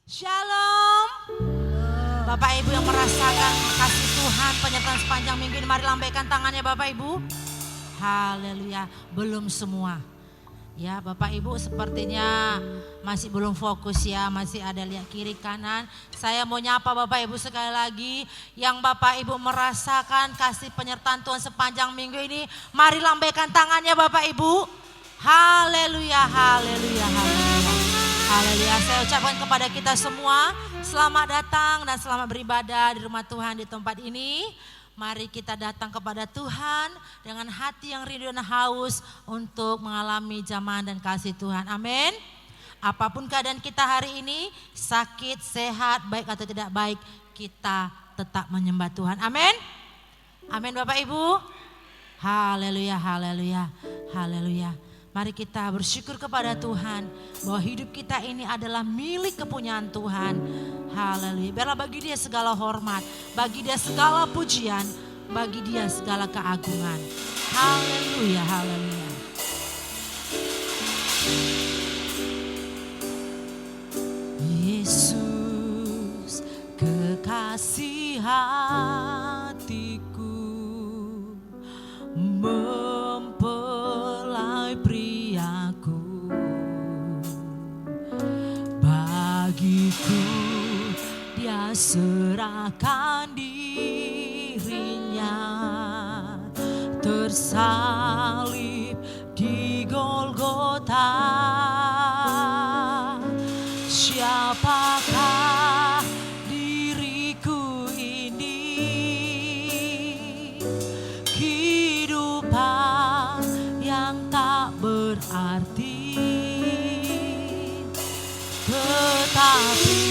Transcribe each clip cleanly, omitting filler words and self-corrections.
Shalom. Bapak Ibu yang merasakan kasih Tuhan penyertaan sepanjang minggu ini, mari lambaikan tangannya Bapak Ibu. Haleluya. Belum semua. Ya Bapak Ibu sepertinya masih belum fokus ya, masih ada lihat kiri kanan. Saya mau nyapa Bapak Ibu sekali lagi yang Bapak Ibu merasakan kasih penyertaan Tuhan sepanjang minggu ini. Mari lambaikan tangannya Bapak Ibu. Haleluya, haleluya, haleluya. Haleluya, saya ucapkan kepada kita semua selamat datang dan selamat beribadah di rumah Tuhan di tempat ini. Mari kita datang kepada Tuhan dengan hati yang rindu dan haus untuk mengalami jamahan dan kasih Tuhan. Amin. Apapun keadaan kita hari ini, sakit, sehat, baik atau tidak baik, kita tetap menyembah Tuhan. Amin. Amin Bapak Ibu. Haleluya, haleluya, haleluya. Mari kita bersyukur kepada Tuhan bahwa hidup kita ini adalah milik kepunyaan Tuhan. Haleluya. Biarlah bagi Dia segala hormat, bagi Dia segala pujian, bagi Dia segala keagungan. Haleluya, haleluya. Yesus, kekasih hatiku, mempelai priaku, bagiku Dia serahkan dirinya, tersalib di Golgota. Siapakah diriku ini? Kehidupan yang tak berarti, tetapi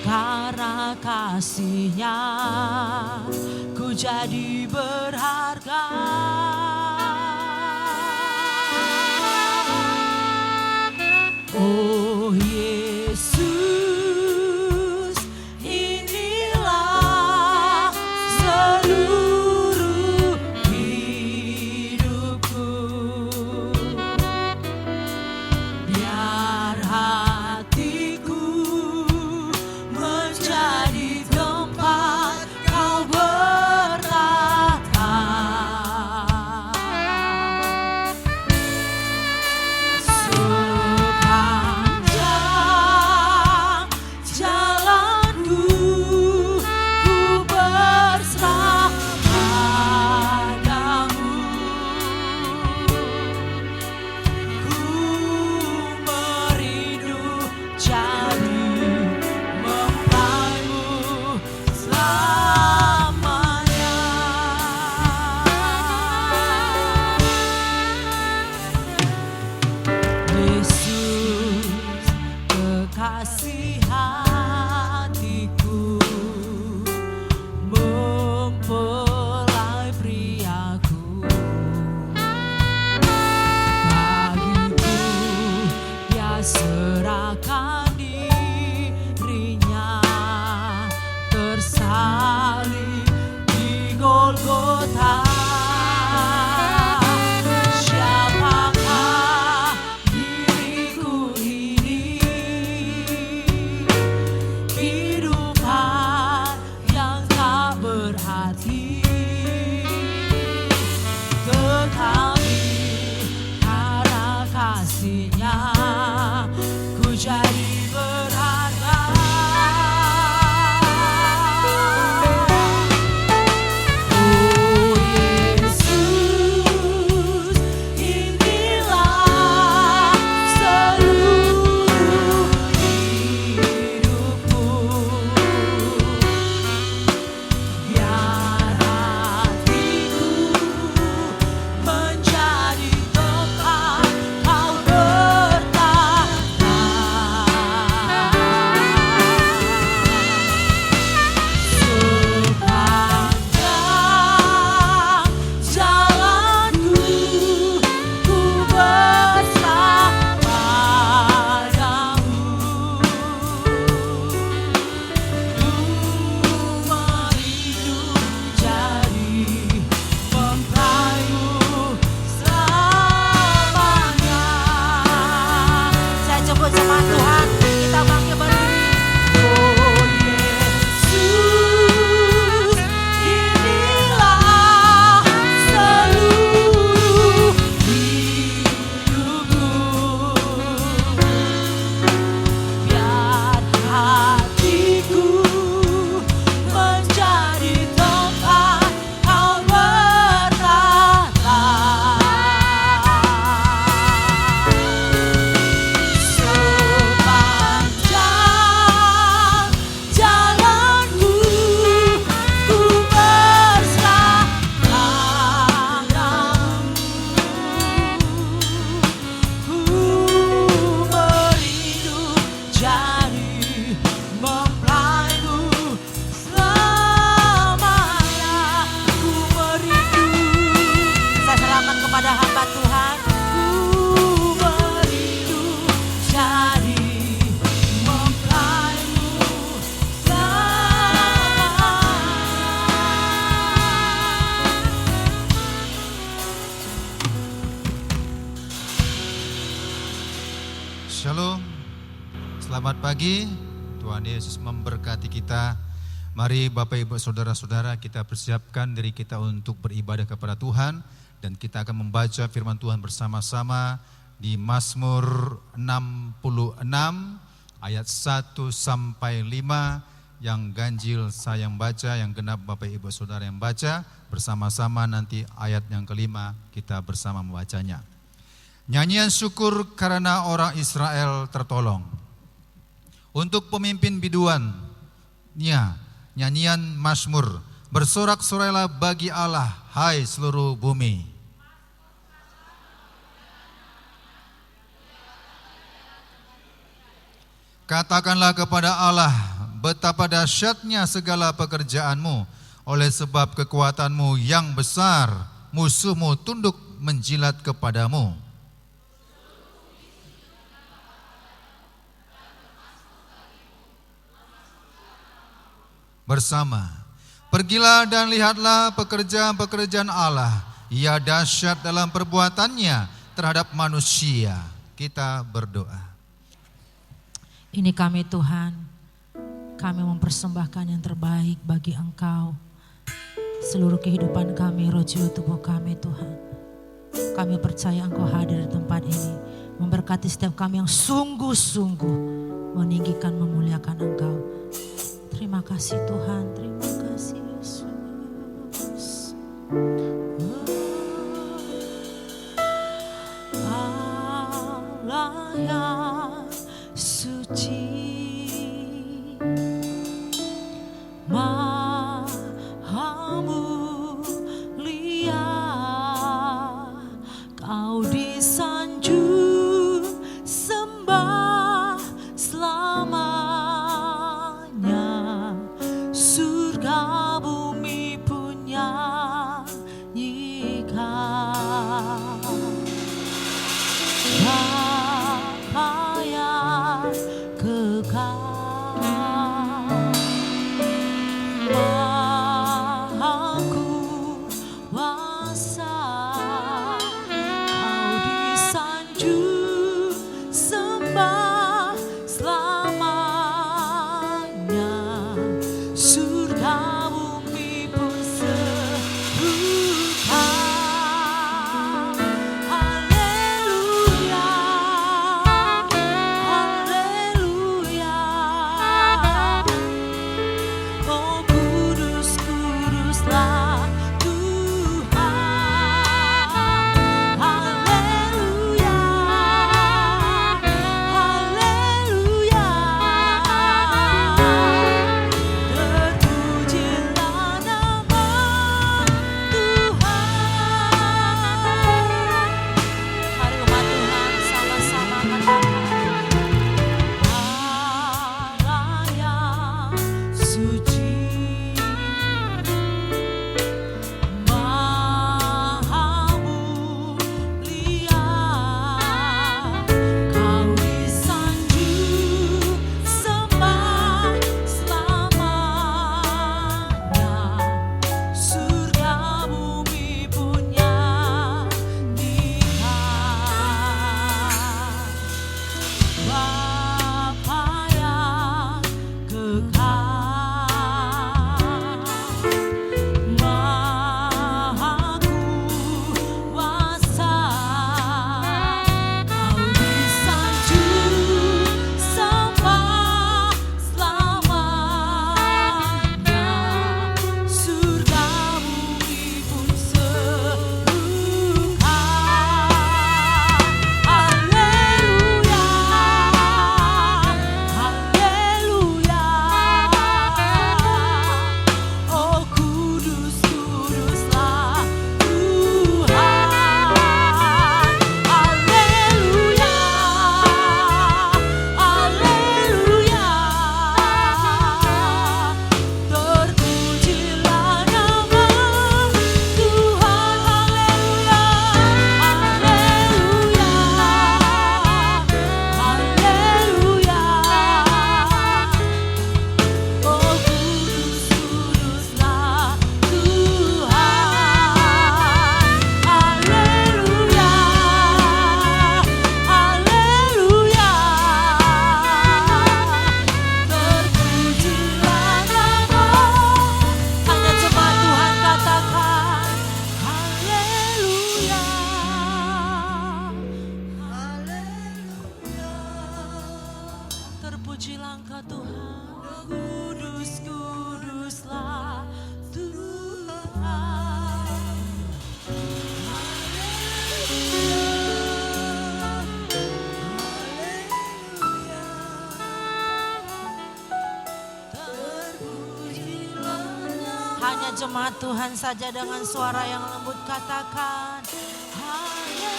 karena kasih-Nya ku jadi berharga. Oh Yesus, inilah seluruh hidupku. Biar hatiku menjadi tempat Kau bertata. Sepanjang jalanku ku berserah padamu, ku merindu jadi mempelaimu selamanya. Yesus, kekasih hatiku, mempelai priaku, bagiku Dia serahkan dirinya, tersalib di Golgota. Siapakah diriku ini? Kehidupan yang tak berarti, tetapi karena kasih-Nya ku jadi berharga. Oh Yesus, inilah seluruh hidupku. Biar hatiku menjadi tempat Kau bertata. Selamat pagi, Tuhan Yesus memberkati kita. Mari Bapak Ibu Saudara-saudara, kita persiapkan diri kita untuk beribadah kepada Tuhan. Dan kita akan membaca firman Tuhan bersama-sama di Mazmur 66 ayat 1 sampai 5. Yang ganjil saya yang baca, yang genap Bapak Ibu Saudara yang baca. Bersama-sama nanti ayat yang kelima kita bersama membacanya. Nyanyian syukur karena orang Israel tertolong. Untuk pemimpin biduannya, nyanyian Mazmur, bersorak-sorailah bagi Allah, hai seluruh bumi. Katakanlah kepada Allah, betapa dahsyatnya segala pekerjaanmu, oleh sebab kekuatanmu yang besar, musuhmu tunduk menjilat kepadamu. Bersama, pergilah dan lihatlah pekerjaan-pekerjaan Allah. Ia dahsyat dalam perbuatannya terhadap manusia. Kita berdoa. Ini kami Tuhan, kami mempersembahkan yang terbaik bagi Engkau. Seluruh kehidupan kami, roh jiwa tubuh kami Tuhan. Kami percaya Engkau hadir di tempat ini, memberkati setiap kami yang sungguh-sungguh meninggikan, memuliakan Engkau. Terima kasih Tuhan, terima kasih Yesus. Allah yang suci, Maha mulia, Kau disanjung sembah selamanya. Surga bumi pun nyanyikan. Bapa yang kekal, Maha kuasa, Kau disanjung sembah selamanya. Surga bumi pun serukan. Haleluya, haleluya. terpujilah Engkau Tuhan. Kudus, kuduslah Tuhan. Hanya jemaat Tuhan saja dengan suara yang lembut katakan haleluya.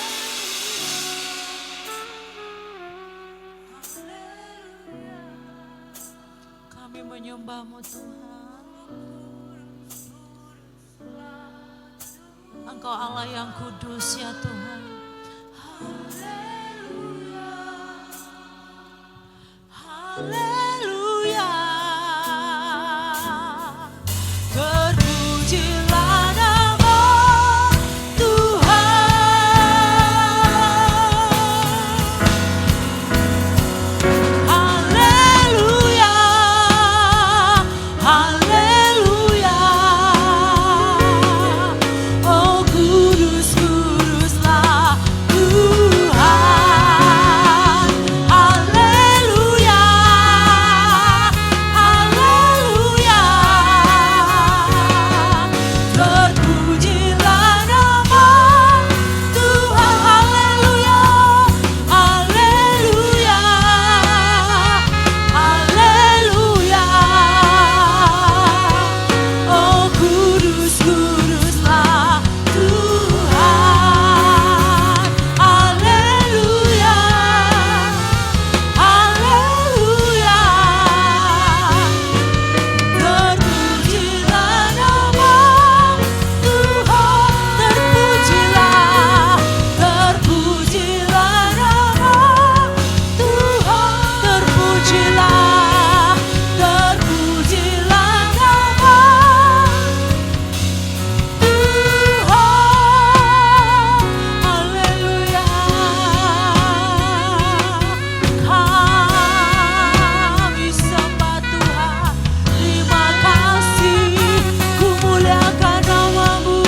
Kami menyembah-Mu Tuhan. Engkau Allah yang kudus ya Tuhan. Haleluya. Haleluya. Terpujilah nama Tuhan. Haleluya. Haleluya. Oh kudus, kuduslah Tuhan. Haleluya. Haleluya. Terpujilah nama Tuhan. Haleluya. Haleluya. Haleluya. Oh kudus, kuduslah Tuhan. Haleluya. Haleluya. Terpujilah nama Tuhan. Terpujilah. Terpujilah nama Tuhan. Terpujilah. Terpujilah nama Tuhan. Haleluya. Kami sembah Tuhan. Terima kasih. Ku muliakan nama-Mu.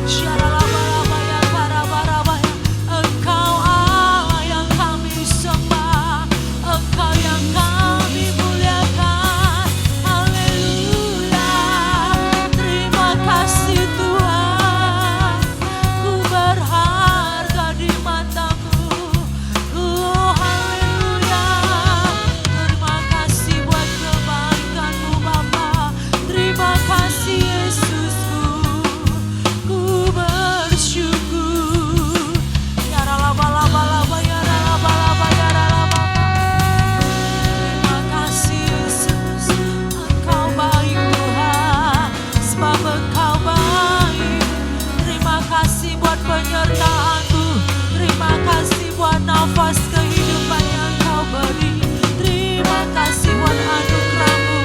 Syaralabalabaya, barabarabaya. Engkau Allah yang kami sembah. Engkau yang kami muliakan. Haleluya. Terima kasih Tuhan. Ku berharga di mata-Mu. Oh haleluya. Terima kasih buat kebaikan-Mu Bapa. Terima kasih Yesusku. Ku bersyukur. Ya ralabalaba, ya ralabalaba, ya ralaba. Terima kasih Yesus. Engkau baik Tuhan. Sebab Engkau baik. Terima kasih buat penyertaan-Mu. Terima kasih buat nafas kehidupan yang Engkau beri. Terima kasih buat anugerah-Mu.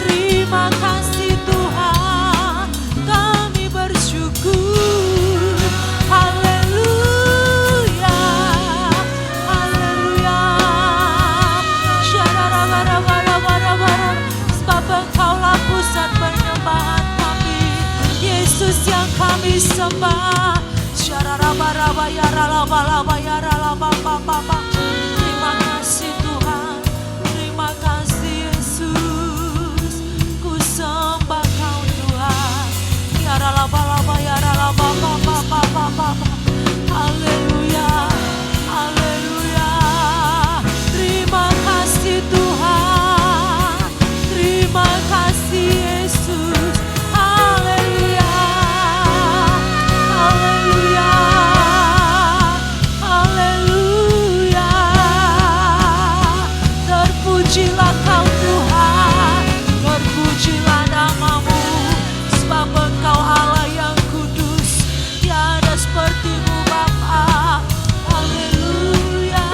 Terima kasih Tuhan. Kami bersyukur. Haleluya. Haleluya. Syararabarabarabarabara. Sebab Engkaulah pusat penyembahan kami. Yesus yang kami sembah. Syararabaraba, ya ralabalaba, ya ralabababa. Terima kasih Tuhan. Terima kasih Yesus. Ku sembah Kau Tuhan. Ya ralabalaba, ya ralabababa. Haleluya. Haleluya. Terima kasih Tuhan. Terima kasih Yesus. Haleluya. Haleluya. Haleluya. Terpujilah Kau Tuhan. Terpujilah nama-Mu. Sebab Engkau Allah yang kudus. Tiada seperti-Mu Bapa. Haleluya.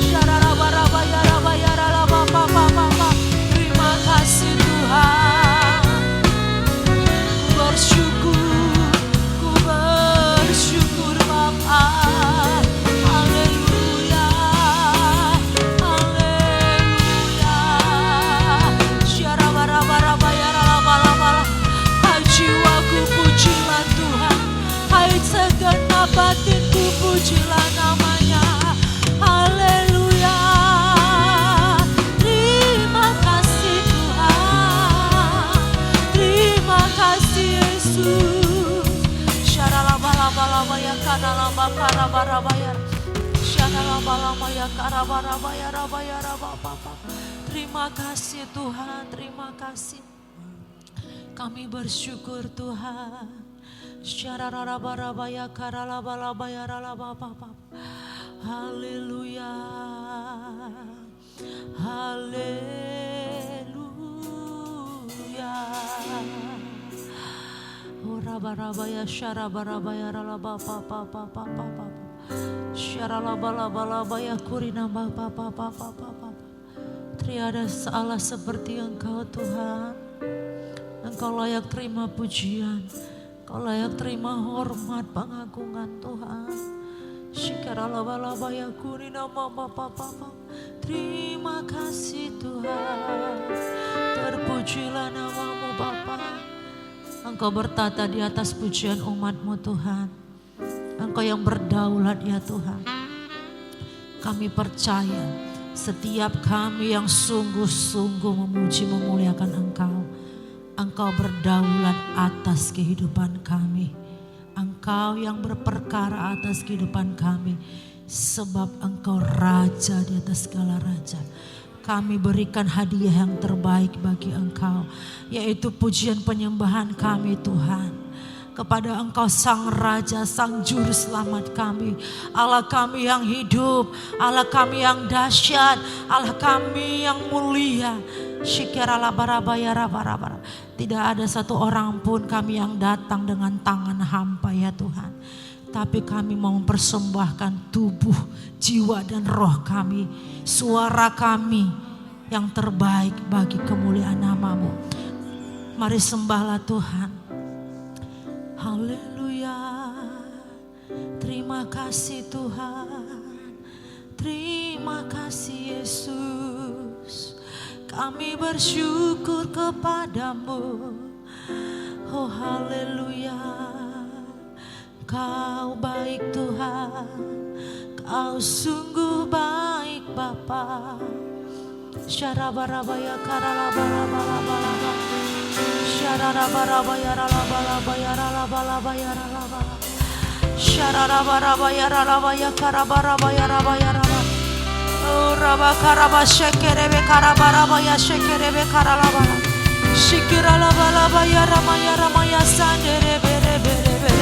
Syararabaraba, ya raba, ya ralaba, baba. Terima kasih Tuhan. Ku bersyukur. Ku bersyukur Bapa. Haleluya. Haleluya. Terima kasih Tuhan, terima kasih. Kami bersyukur Tuhan. Haleluya. Haleluya. Ora barabaya syara barabaya ralaba papa papa papa. Syara laba laba laba ya kurina papa papa papa. Tiada Allah seperti Engkau Tuhan. Engkau layak terima pujian. Engkau layak terima hormat pengagungan Tuhan. Syikara laba laba ya kurina papa papa. Terima kasih Tuhan. Terpujilah namamu Bapa. Engkau bertata di atas pujian umat-Mu Tuhan. Engkau yang berdaulat ya Tuhan. Kami percaya setiap kami yang sungguh-sungguh memuji memuliakan Engkau. Engkau berdaulat atas kehidupan kami. Engkau yang berperkara atas kehidupan kami. Sebab Engkau Raja di atas segala raja. Kami berikan hadiah yang terbaik bagi Engkau, yaitu pujian penyembahan kami Tuhan. Kepada Engkau Sang Raja, Sang Juru Selamat kami. Allah kami yang hidup, Allah kami yang dahsyat, Allah kami yang mulia. Tidak ada satu orang pun kami yang datang dengan tangan hampa ya Tuhan. Tapi kami mau mempersembahkan tubuh, jiwa dan roh kami, suara kami yang terbaik bagi kemuliaan nama-Mu. Mari sembahlah Tuhan. Haleluya. Terima kasih Tuhan. Terima kasih Yesus. Kami bersyukur kepadamu. Oh haleluya. Kau baik Tuhan, Kau sungguh baik Bapa. Syarabarabaya karalabalabalabalaba. Syarabarabaya ralabalabaya ralabalabaya ralabala. Syarabarabaya ralabaya karabarabaya rabaya raba. Oh rabakaraba shekerebe karabarabaya shekerebe karalabala. Shikiralabalabaya ramaya ramaya sanderebe rebe rebe.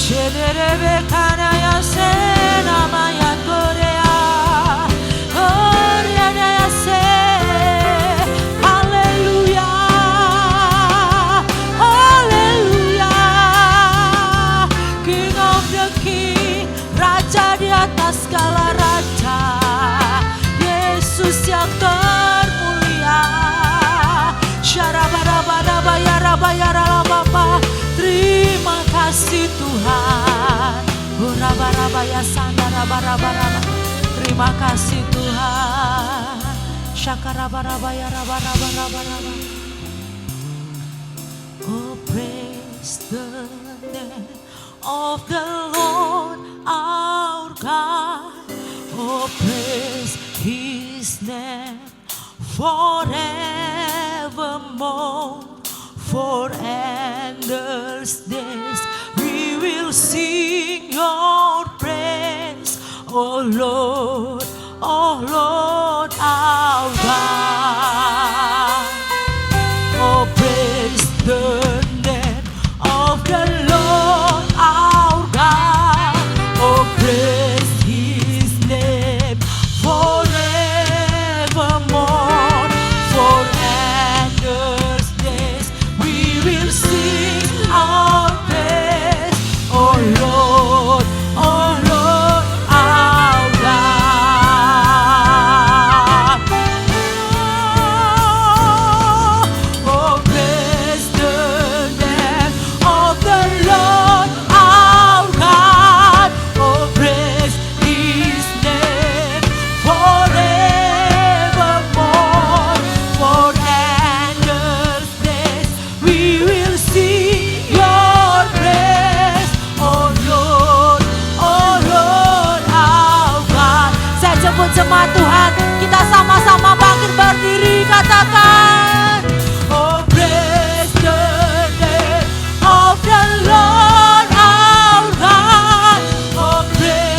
Şerebe kanaya senamaya korea, oraya se, haleluya, haleluya. King of the King, Raja di atas segala raja, Yesus yang termulia. Syarabarabaya rabaya ralabapa. Terima kasih Tuhan. Urabarabaya sandarabarabara. Terima kasih Tuhan. Syakarabarabaya rabarabarabara. Oh praise the name of the Lord our God. Oh praise His name forevermore. For endless days we will sing your praise, oh Lord our God. Oh praise the name of the Lord our God. Oh praise His name forevermore. For endless days we will sing our praise, oh Lord our God. Oh, praise the name of the Lord our God. Oh, praise His name forevermore. For endless days we will sing your praise, oh Lord our God. Saya jemput jemaat Tuhan, kita sama-sama bangkit berdiri, katakan, oh praise the name of the Lord our God. Oh praise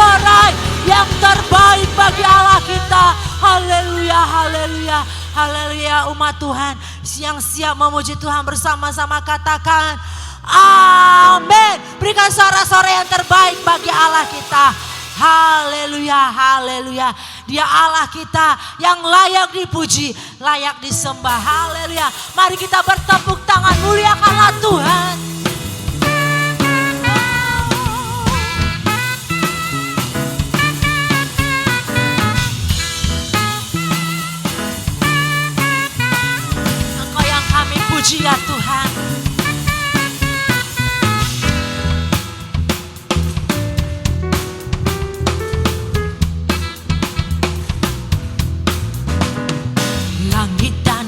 sorak yang terbaik bagi Allah kita. Haleluya, haleluya, haleluya. Umat Tuhan yang siap memuji Tuhan bersama-sama katakan amin. Berikan sorak-sorak yang terbaik bagi Allah kita. Haleluya, haleluya. Dia Allah kita yang layak dipuji, layak disembah. Haleluya. Mari kita bertepuk tangan, muliakanlah Tuhan. Engkau yang kami puji ya Tuhan.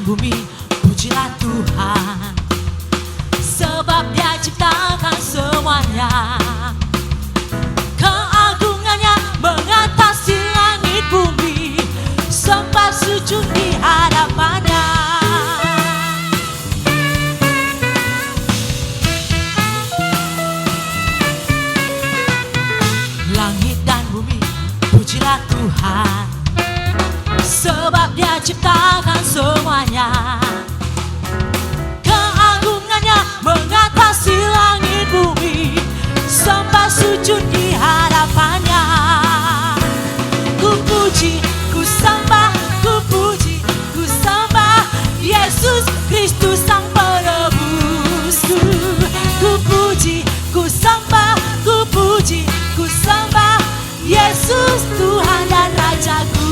Bumi, pujilah Tuhan, sebab Dia ciptakan semuanya. Keagungannya mengatasi langit bumi, sembah sujud di hadapannya. Langit dan bumi, pujilah Tuhan, sebab Dia ciptakan semuanya. Keagungannya mengatasi langit bumi, sembah sujud di hadapannya. Ku puji, ku sembah, ku puji, ku sembah Yesus Kristus Sang Penebusku. Ku puji, ku sembah, ku puji, ku sembah Yesus Tuhan dan Rajaku.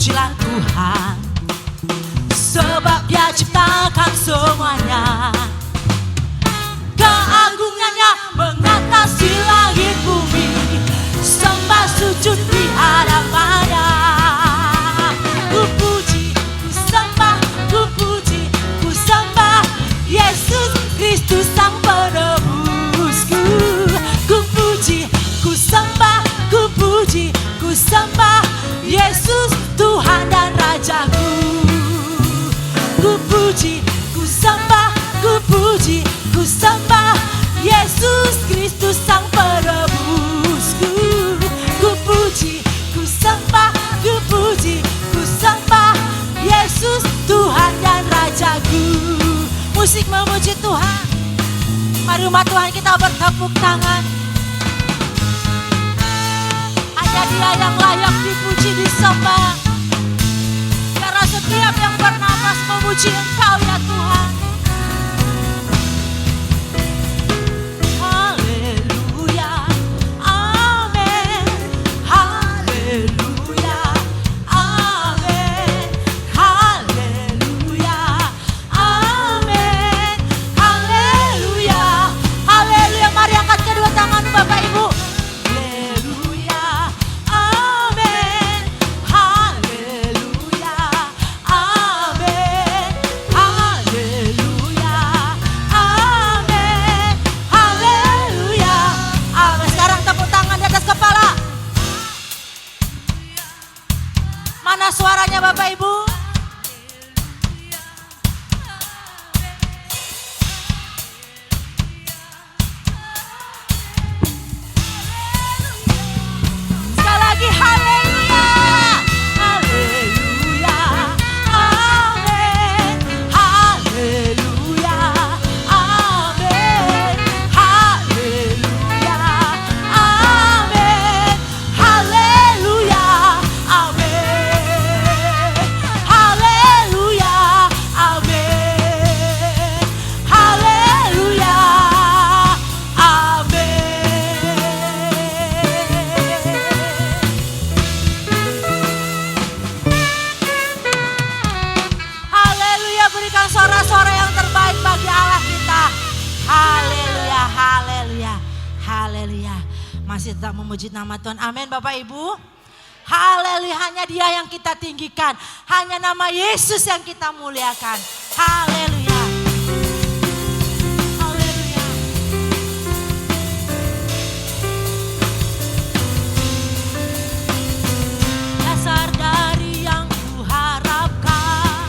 Pujilah Tuhan, sebab Dia ciptakan semuanya. Keagungannya mengatasi langit bumi, sembah sujud di hadapannya. Ku puji, ku sembah, ku puji, ku sembah Yesus Kristus Sang Penebusku. Ku puji, ku sembah, ku puji, ku sembah Yesus Tuhan dan Rajaku. Ku puji, ku sembah, ku puji, ku sembah Yesus Kristus Sang Penebusku. Ku puji, ku sembah, ku puji, ku sembah Yesus Tuhan dan Rajaku. Musik memuji Tuhan. Mari umat Tuhan kita bertepuk tangan. Hanya Dia yang layak dipuji, disembah. Karena setiap yang bernapas memuji Engkau ya Tuhan. Haleluya, amin. Haleluya, amin. Haleluya, amin. Haleluya, haleluya. Mari angkat kedua tangan Bapak Ibu. Mana suaranya Bapak Ibu? Sekali lagi haleluya. Haleluya. Amin. Haleluya. Amin. Haleluya. Amin. Haleluya. Amin. Haleluya. Amin. Haleluya. Haleluya, berikan sorak-sorak yang terbaik bagi Allah kita. Haleluya, haleluya, haleluya. Masih tetap memuji nama Tuhan. Amin Bapak Ibu. Haleluya, hanya Dia yang kita tinggikan. Hanya nama Yesus yang kita muliakan. Haleluya. Haleluya. Dasar dari yang kuharapkan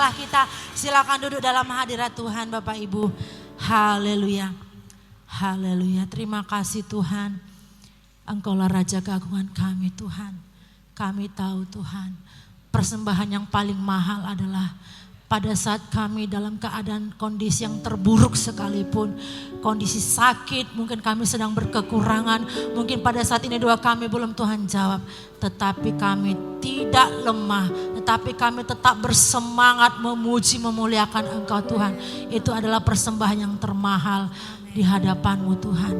tengah-tengah kita. Silakan duduk dalam hadirat Tuhan Bapak Ibu. Haleluya. Haleluya. Terima kasih Tuhan. Engkaulah Raja keagungan kami Tuhan. Kami tahu Tuhan, persembahan yang paling mahal adalah pada saat kami dalam keadaan kondisi yang terburuk sekalipun, kondisi sakit, mungkin kami sedang berkekurangan, mungkin pada saat ini doa kami belum Tuhan jawab, tetapi kami tidak lemah, tetapi kami tetap bersemangat memuji memuliakan Engkau Tuhan. Itu adalah persembahan yang termahal di hadapan-Mu Tuhan.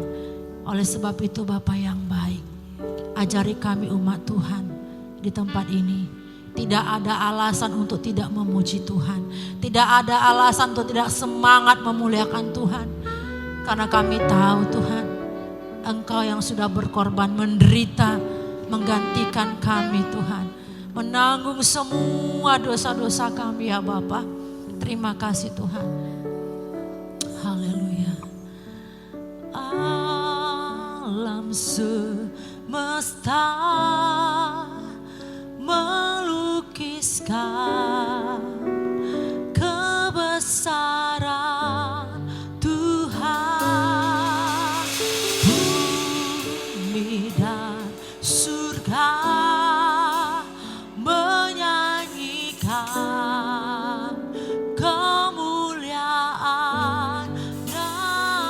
Oleh sebab itu Bapa yang baik, ajari kami umat Tuhan di tempat ini. Tidak ada alasan untuk tidak memuji Tuhan. Tidak ada alasan untuk tidak semangat memuliakan Tuhan. Karena kami tahu Tuhan, Engkau yang sudah berkorban menderita, menggantikan kami Tuhan. Menanggung semua dosa-dosa kami ya Bapa. Terima kasih Tuhan. Haleluya. Alam semesta melukiskan kebesaran Tuhan, bumi dan surga menyanyikan kemuliaan nama-Mu.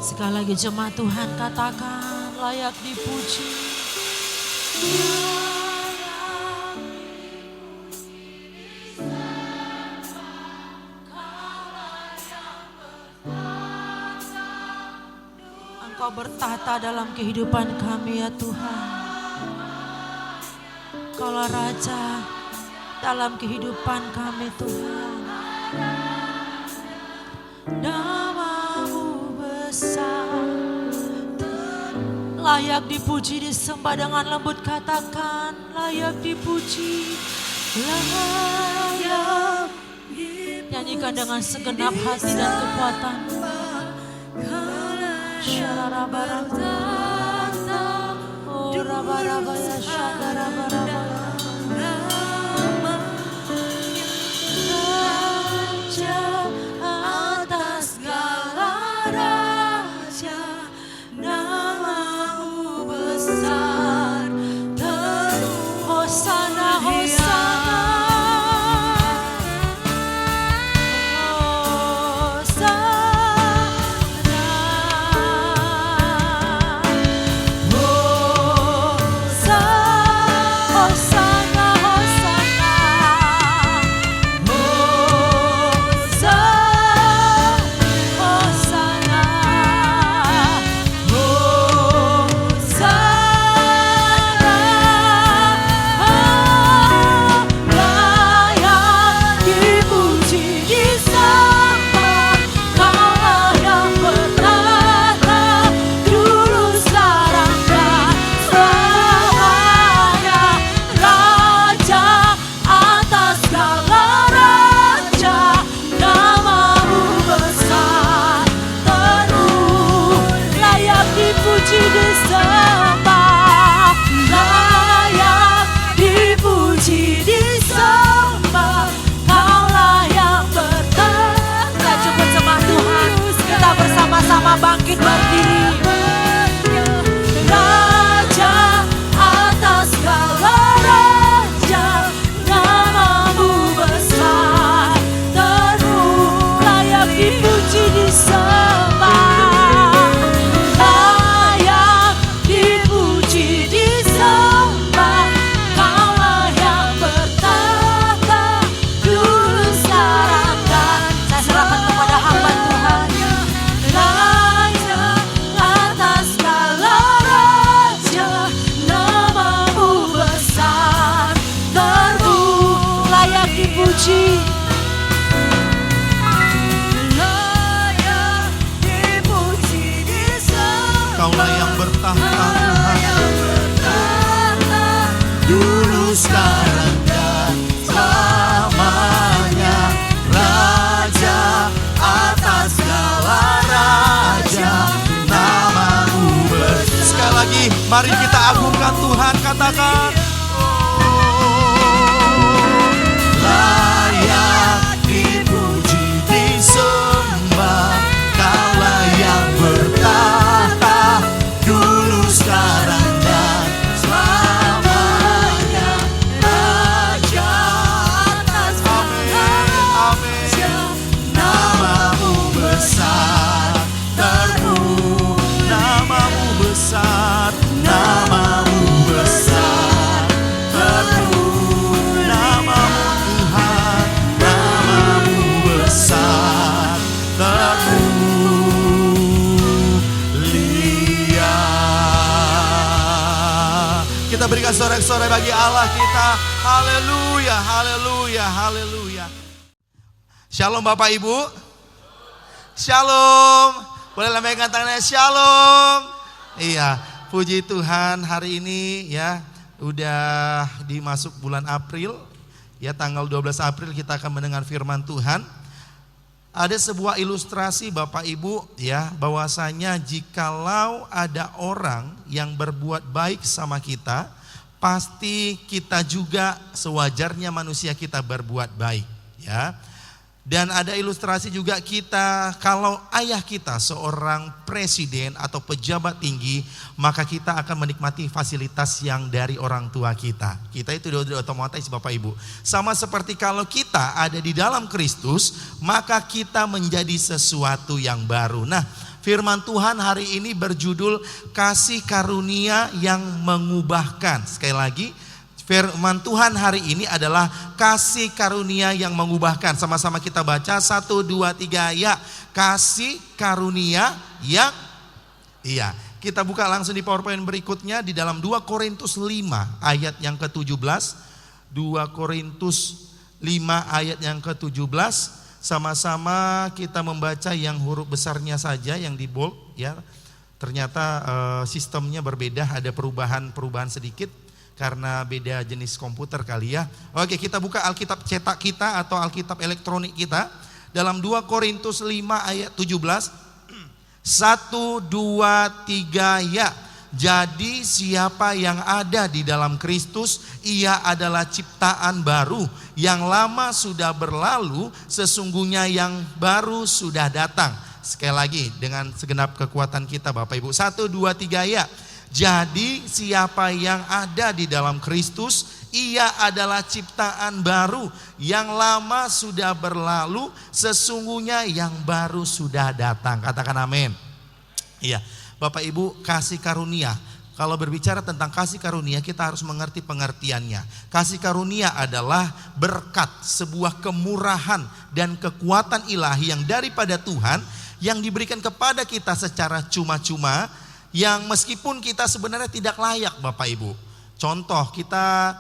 Sekali lagi jemaat Tuhan katakan layak dipuji. Engkau bertahta dalam kehidupan kami ya Tuhan. Kaulah Raja dalam kehidupan kami Tuhan. Nama-Mu besar, layak dipuji, disembah dengan lembut katakan, layak dipuji, layak. Nyanyikan dengan segenap hati dan kekuatan. Syararabaraba, oh rabarabaya, syararabarabaya. Raja atas segala raja, nama-Mu besar, terus Hosana, Hosana. Sama bangkit berdiri. Raja atas segala raja, nama-Mu besar, terus layak dipuji, disembah, layak dipuji, disembah. Kaulah yang bertahta dulu sekarang dan saya serahkan kepada hamba Tuhan. Dipuji, layak dipuji, disembah. Kaulah yang bertahta Tuhan, dulu sekarang dan selamanya. Raja atas segala raja, nama-Mu besar. Sekali lagi mari kita agungkan Tuhan, katakan layak dipuji, disembah. Kaulah yang bertahta dulu sekarang dan selamanya. Raja atas raja, nama-Mu besar, terus nama-Mu besar, nama-Mu besar, terus nama-Mu Tuhan, nama-Mu besar, termulia. Kita berikan sorak-sorai bagi Allah kita. Haleluya, haleluya, haleluya. Shalom Bapak Ibu. Shalom. Boleh lambaikan tangannya, shalom. Iya, puji Tuhan hari ini ya udah dimasuk bulan April. Ya, tanggal 12 April kita akan mendengar firman Tuhan. Ada sebuah ilustrasi Bapak Ibu ya, bahwasanya jikalau ada orang yang berbuat baik sama kita, pasti kita juga sewajarnya manusia kita berbuat baik ya. Dan ada ilustrasi juga kita, kalau ayah kita seorang presiden atau pejabat tinggi, maka kita akan menikmati fasilitas yang dari orang tua kita. Kita itu sudah otomatis Bapak Ibu. Sama seperti kalau kita ada di dalam Kristus, maka kita menjadi sesuatu yang baru. Nah, firman Tuhan hari ini berjudul kasih karunia yang mengubahkan. Sekali lagi, firman Tuhan hari ini adalah kasih karunia yang mengubahkan. Sama-sama kita baca 1, 2, 3 ya. Kasih karunia yang Iya, kita buka langsung di PowerPoint berikutnya di dalam 2 Korintus 5 ayat yang ke-17. 2 Korintus 5 ayat yang ke-17. Sama-sama kita membaca yang huruf besarnya saja yang di bold ya. Ternyata sistemnya berbeda, ada perubahan sedikit karena beda jenis komputer kali ya. Oke, kita buka Alkitab cetak kita atau Alkitab elektronik kita dalam 2 Korintus 5 ayat 17. 1, 2, 3 ya. Jadi siapa yang ada di dalam Kristus, ia adalah ciptaan baru. Yang lama sudah berlalu, sesungguhnya yang baru sudah datang. Sekali lagi dengan segenap kekuatan kita Bapak Ibu. 1, 2, 3 ya. Jadi siapa yang ada di dalam Kristus, ia adalah ciptaan baru. Yang lama sudah berlalu, sesungguhnya yang baru sudah datang. Katakan amin. Iya, Bapak Ibu, kasih karunia. Kalau berbicara tentang kasih karunia, kita harus mengerti pengertiannya. Kasih karunia adalah berkat, sebuah kemurahan dan kekuatan ilahi yang daripada Tuhan, yang diberikan kepada kita secara cuma-cuma, yang meskipun kita sebenarnya tidak layak Bapak Ibu. Contoh, kita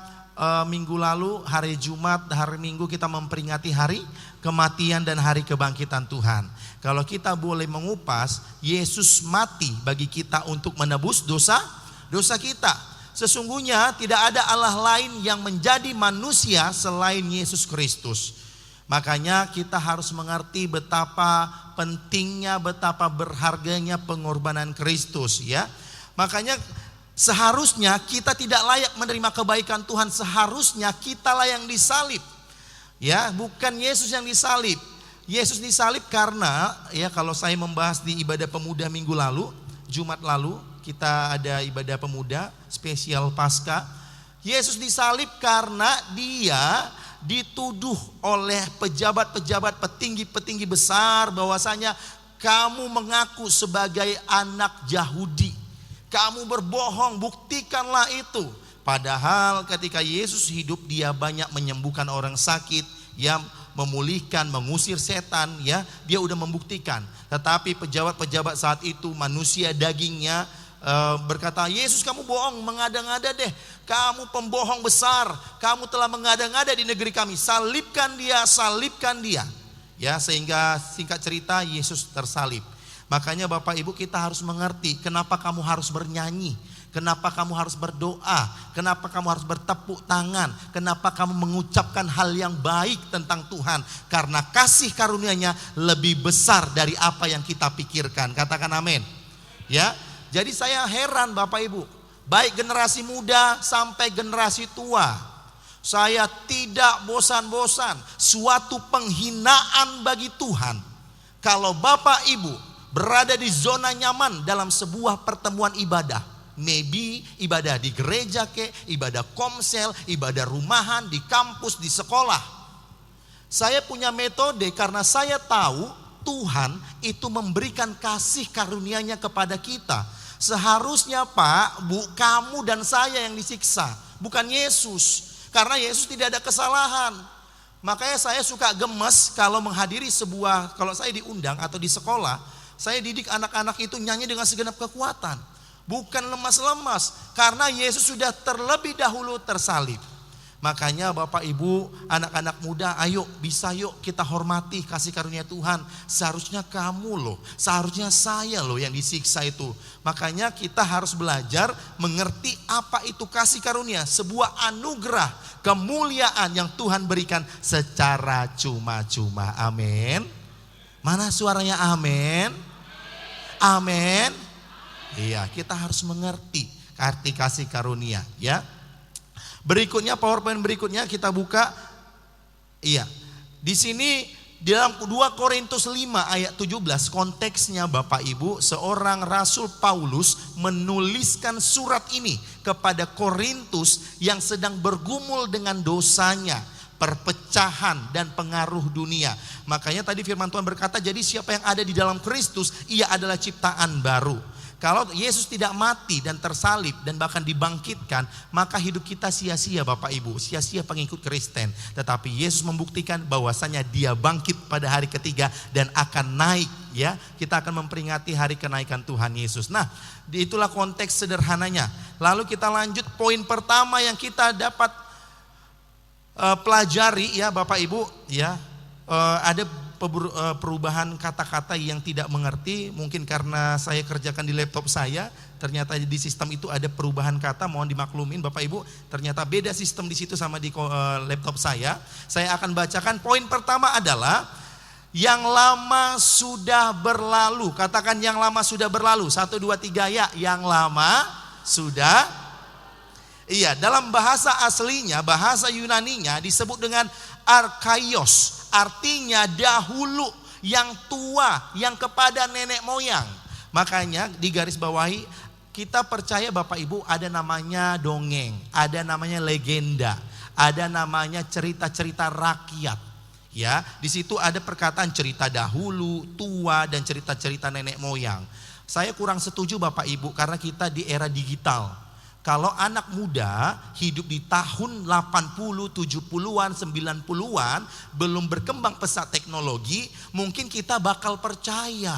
minggu lalu hari Jumat, hari Minggu kita memperingati hari kematian dan hari kebangkitan Tuhan. Kalau kita boleh mengupas, Yesus mati bagi kita untuk menebus dosa kita. Sesungguhnya tidak ada Allah lain yang menjadi manusia selain Yesus Kristus. Makanya kita harus mengerti betapa pentingnya, betapa berharganya pengorbanan Kristus ya. Makanya seharusnya kita tidak layak menerima kebaikan Tuhan, seharusnya kitalah yang disalib. Ya, bukan Yesus yang disalib. Yesus disalib karena ya, kalau saya membahas di ibadah pemuda minggu lalu, Jumat lalu kita ada ibadah pemuda spesial Paskah. Yesus disalib karena dia dituduh oleh pejabat-pejabat, petinggi-petinggi besar bahwasanya kamu mengaku sebagai anak Yahudi. Kamu berbohong, buktikanlah itu. Padahal ketika Yesus hidup, dia banyak menyembuhkan orang sakit, ya, memulihkan, mengusir setan, ya, dia udah membuktikan. Tetapi pejabat-pejabat saat itu manusia dagingnya berkata, Yesus kamu bohong, mengada-ngada deh, kamu pembohong besar, kamu telah mengada-ngada di negeri kami, salibkan dia. Ya, sehingga singkat cerita Yesus tersalib. Makanya Bapak Ibu, kita harus mengerti kenapa kamu harus bernyanyi, kenapa kamu harus berdoa, kenapa kamu harus bertepuk tangan, kenapa kamu mengucapkan hal yang baik tentang Tuhan. Karena kasih karunia-Nya lebih besar dari apa yang kita pikirkan. Katakan amin. Ya, jadi saya heran Bapak Ibu, baik generasi muda sampai generasi tua, saya tidak bosan-bosan, suatu penghinaan bagi Tuhan kalau Bapak Ibu berada di zona nyaman dalam sebuah pertemuan ibadah. Maybe ibadah di gereja ibadah komsel, ibadah rumahan, di kampus, di sekolah. Saya punya metode karena saya tahu Tuhan itu memberikan kasih karunia-Nya kepada kita. Seharusnya Pak, Bu, kamu dan saya yang disiksa, bukan Yesus. Karena Yesus tidak ada kesalahan. Makanya saya suka gemes kalau menghadiri kalau saya diundang atau di sekolah, saya didik anak-anak itu nyanyi dengan segenap kekuatan. Bukan lemas-lemas, karena Yesus sudah terlebih dahulu tersalib. Makanya Bapak Ibu, anak-anak muda, ayo bisa yuk kita hormati kasih karunia Tuhan. Seharusnya kamu loh, seharusnya saya loh yang disiksa itu. Makanya kita harus belajar mengerti apa itu kasih karunia. Sebuah anugerah, kemuliaan yang Tuhan berikan secara cuma-cuma. Amin. Mana suaranya amin? Amin. Iya, kita harus mengerti arti kasih karunia ya. Berikutnya, PowerPoint berikutnya kita buka. Iya. Di sini di dalam 2 Korintus 5 ayat 17 konteksnya Bapak Ibu, seorang Rasul Paulus menuliskan surat ini kepada Korintus yang sedang bergumul dengan dosanya, perpecahan dan pengaruh dunia. Makanya tadi firman Tuhan berkata, jadi siapa yang ada di dalam Kristus, ia adalah ciptaan baru. Kalau Yesus tidak mati dan tersalib dan bahkan dibangkitkan, maka hidup kita sia-sia Bapak Ibu, sia-sia pengikut Kristen. Tetapi Yesus membuktikan bahwasanya dia bangkit pada hari ketiga dan akan naik, ya. Kita akan memperingati hari kenaikan Tuhan Yesus. Nah, itulah konteks sederhananya. Lalu kita lanjut poin pertama yang kita dapat pelajari, ya Bapak Ibu, ya. Ada perubahan kata-kata yang tidak mengerti, mungkin karena saya kerjakan di laptop saya, ternyata di sistem itu ada perubahan kata, mohon dimaklumin Bapak Ibu, ternyata beda sistem di situ sama di laptop saya. Saya akan bacakan. Poin pertama adalah yang lama sudah berlalu. Katakan yang lama sudah berlalu. 1, 2, 3 ya. Yang lama sudah. Iya, dalam bahasa aslinya, bahasa Yunaninya disebut dengan arkaios. Artinya dahulu, yang tua, yang kepada nenek moyang. Makanya di garis bawahi, kita percaya Bapak Ibu ada namanya dongeng, ada namanya legenda, ada namanya cerita-cerita rakyat. Ya, di situ ada perkataan cerita dahulu, tua, dan cerita-cerita nenek moyang. Saya kurang setuju Bapak Ibu karena kita di era digital. Kalau anak muda hidup di tahun 80, 70-an, 90-an, belum berkembang pesat teknologi, mungkin kita bakal percaya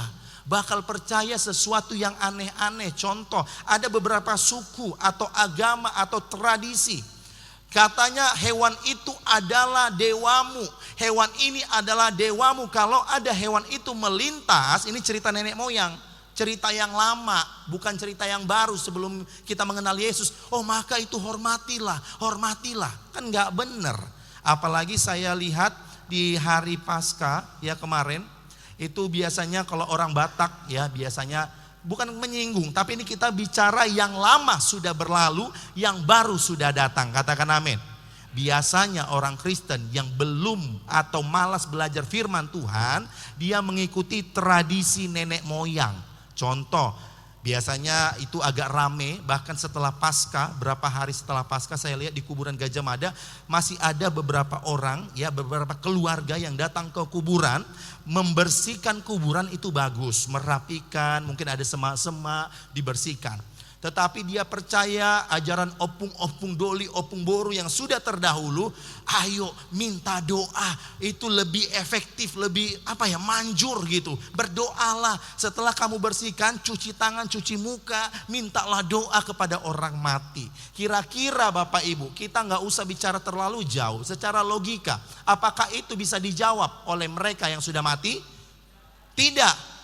sesuatu yang aneh-aneh. Contoh, ada beberapa suku atau agama atau tradisi, katanya hewan itu adalah dewamu, hewan ini adalah dewamu. Kalau ada hewan itu melintas, ini cerita nenek moyang, cerita yang lama, bukan cerita yang baru sebelum kita mengenal Yesus. Oh maka itu hormatilah. Kan gak benar. Apalagi saya lihat di hari Paskah ya kemarin, itu biasanya kalau orang Batak ya biasanya bukan menyinggung, tapi ini kita bicara yang lama sudah berlalu, yang baru sudah datang. Katakan amin. Biasanya orang Kristen yang belum atau malas belajar firman Tuhan, dia mengikuti tradisi nenek moyang. Contoh, biasanya itu agak rame, bahkan setelah Paskah, berapa hari setelah Paskah saya lihat di kuburan Gajah Mada masih ada beberapa orang, ya beberapa keluarga yang datang ke kuburan, membersihkan kuburan. Itu bagus, merapikan, mungkin ada semak-semak, dibersihkan. Tetapi dia percaya ajaran opung doli, opung boru yang sudah terdahulu. Ayo minta doa, itu lebih efektif, lebih manjur gitu. Berdoalah, setelah kamu bersihkan, cuci tangan, cuci muka, mintalah doa kepada orang mati. Kira-kira Bapak Ibu, kita gak usah bicara terlalu jauh. Secara logika, apakah itu bisa dijawab oleh mereka yang sudah mati? Tidak.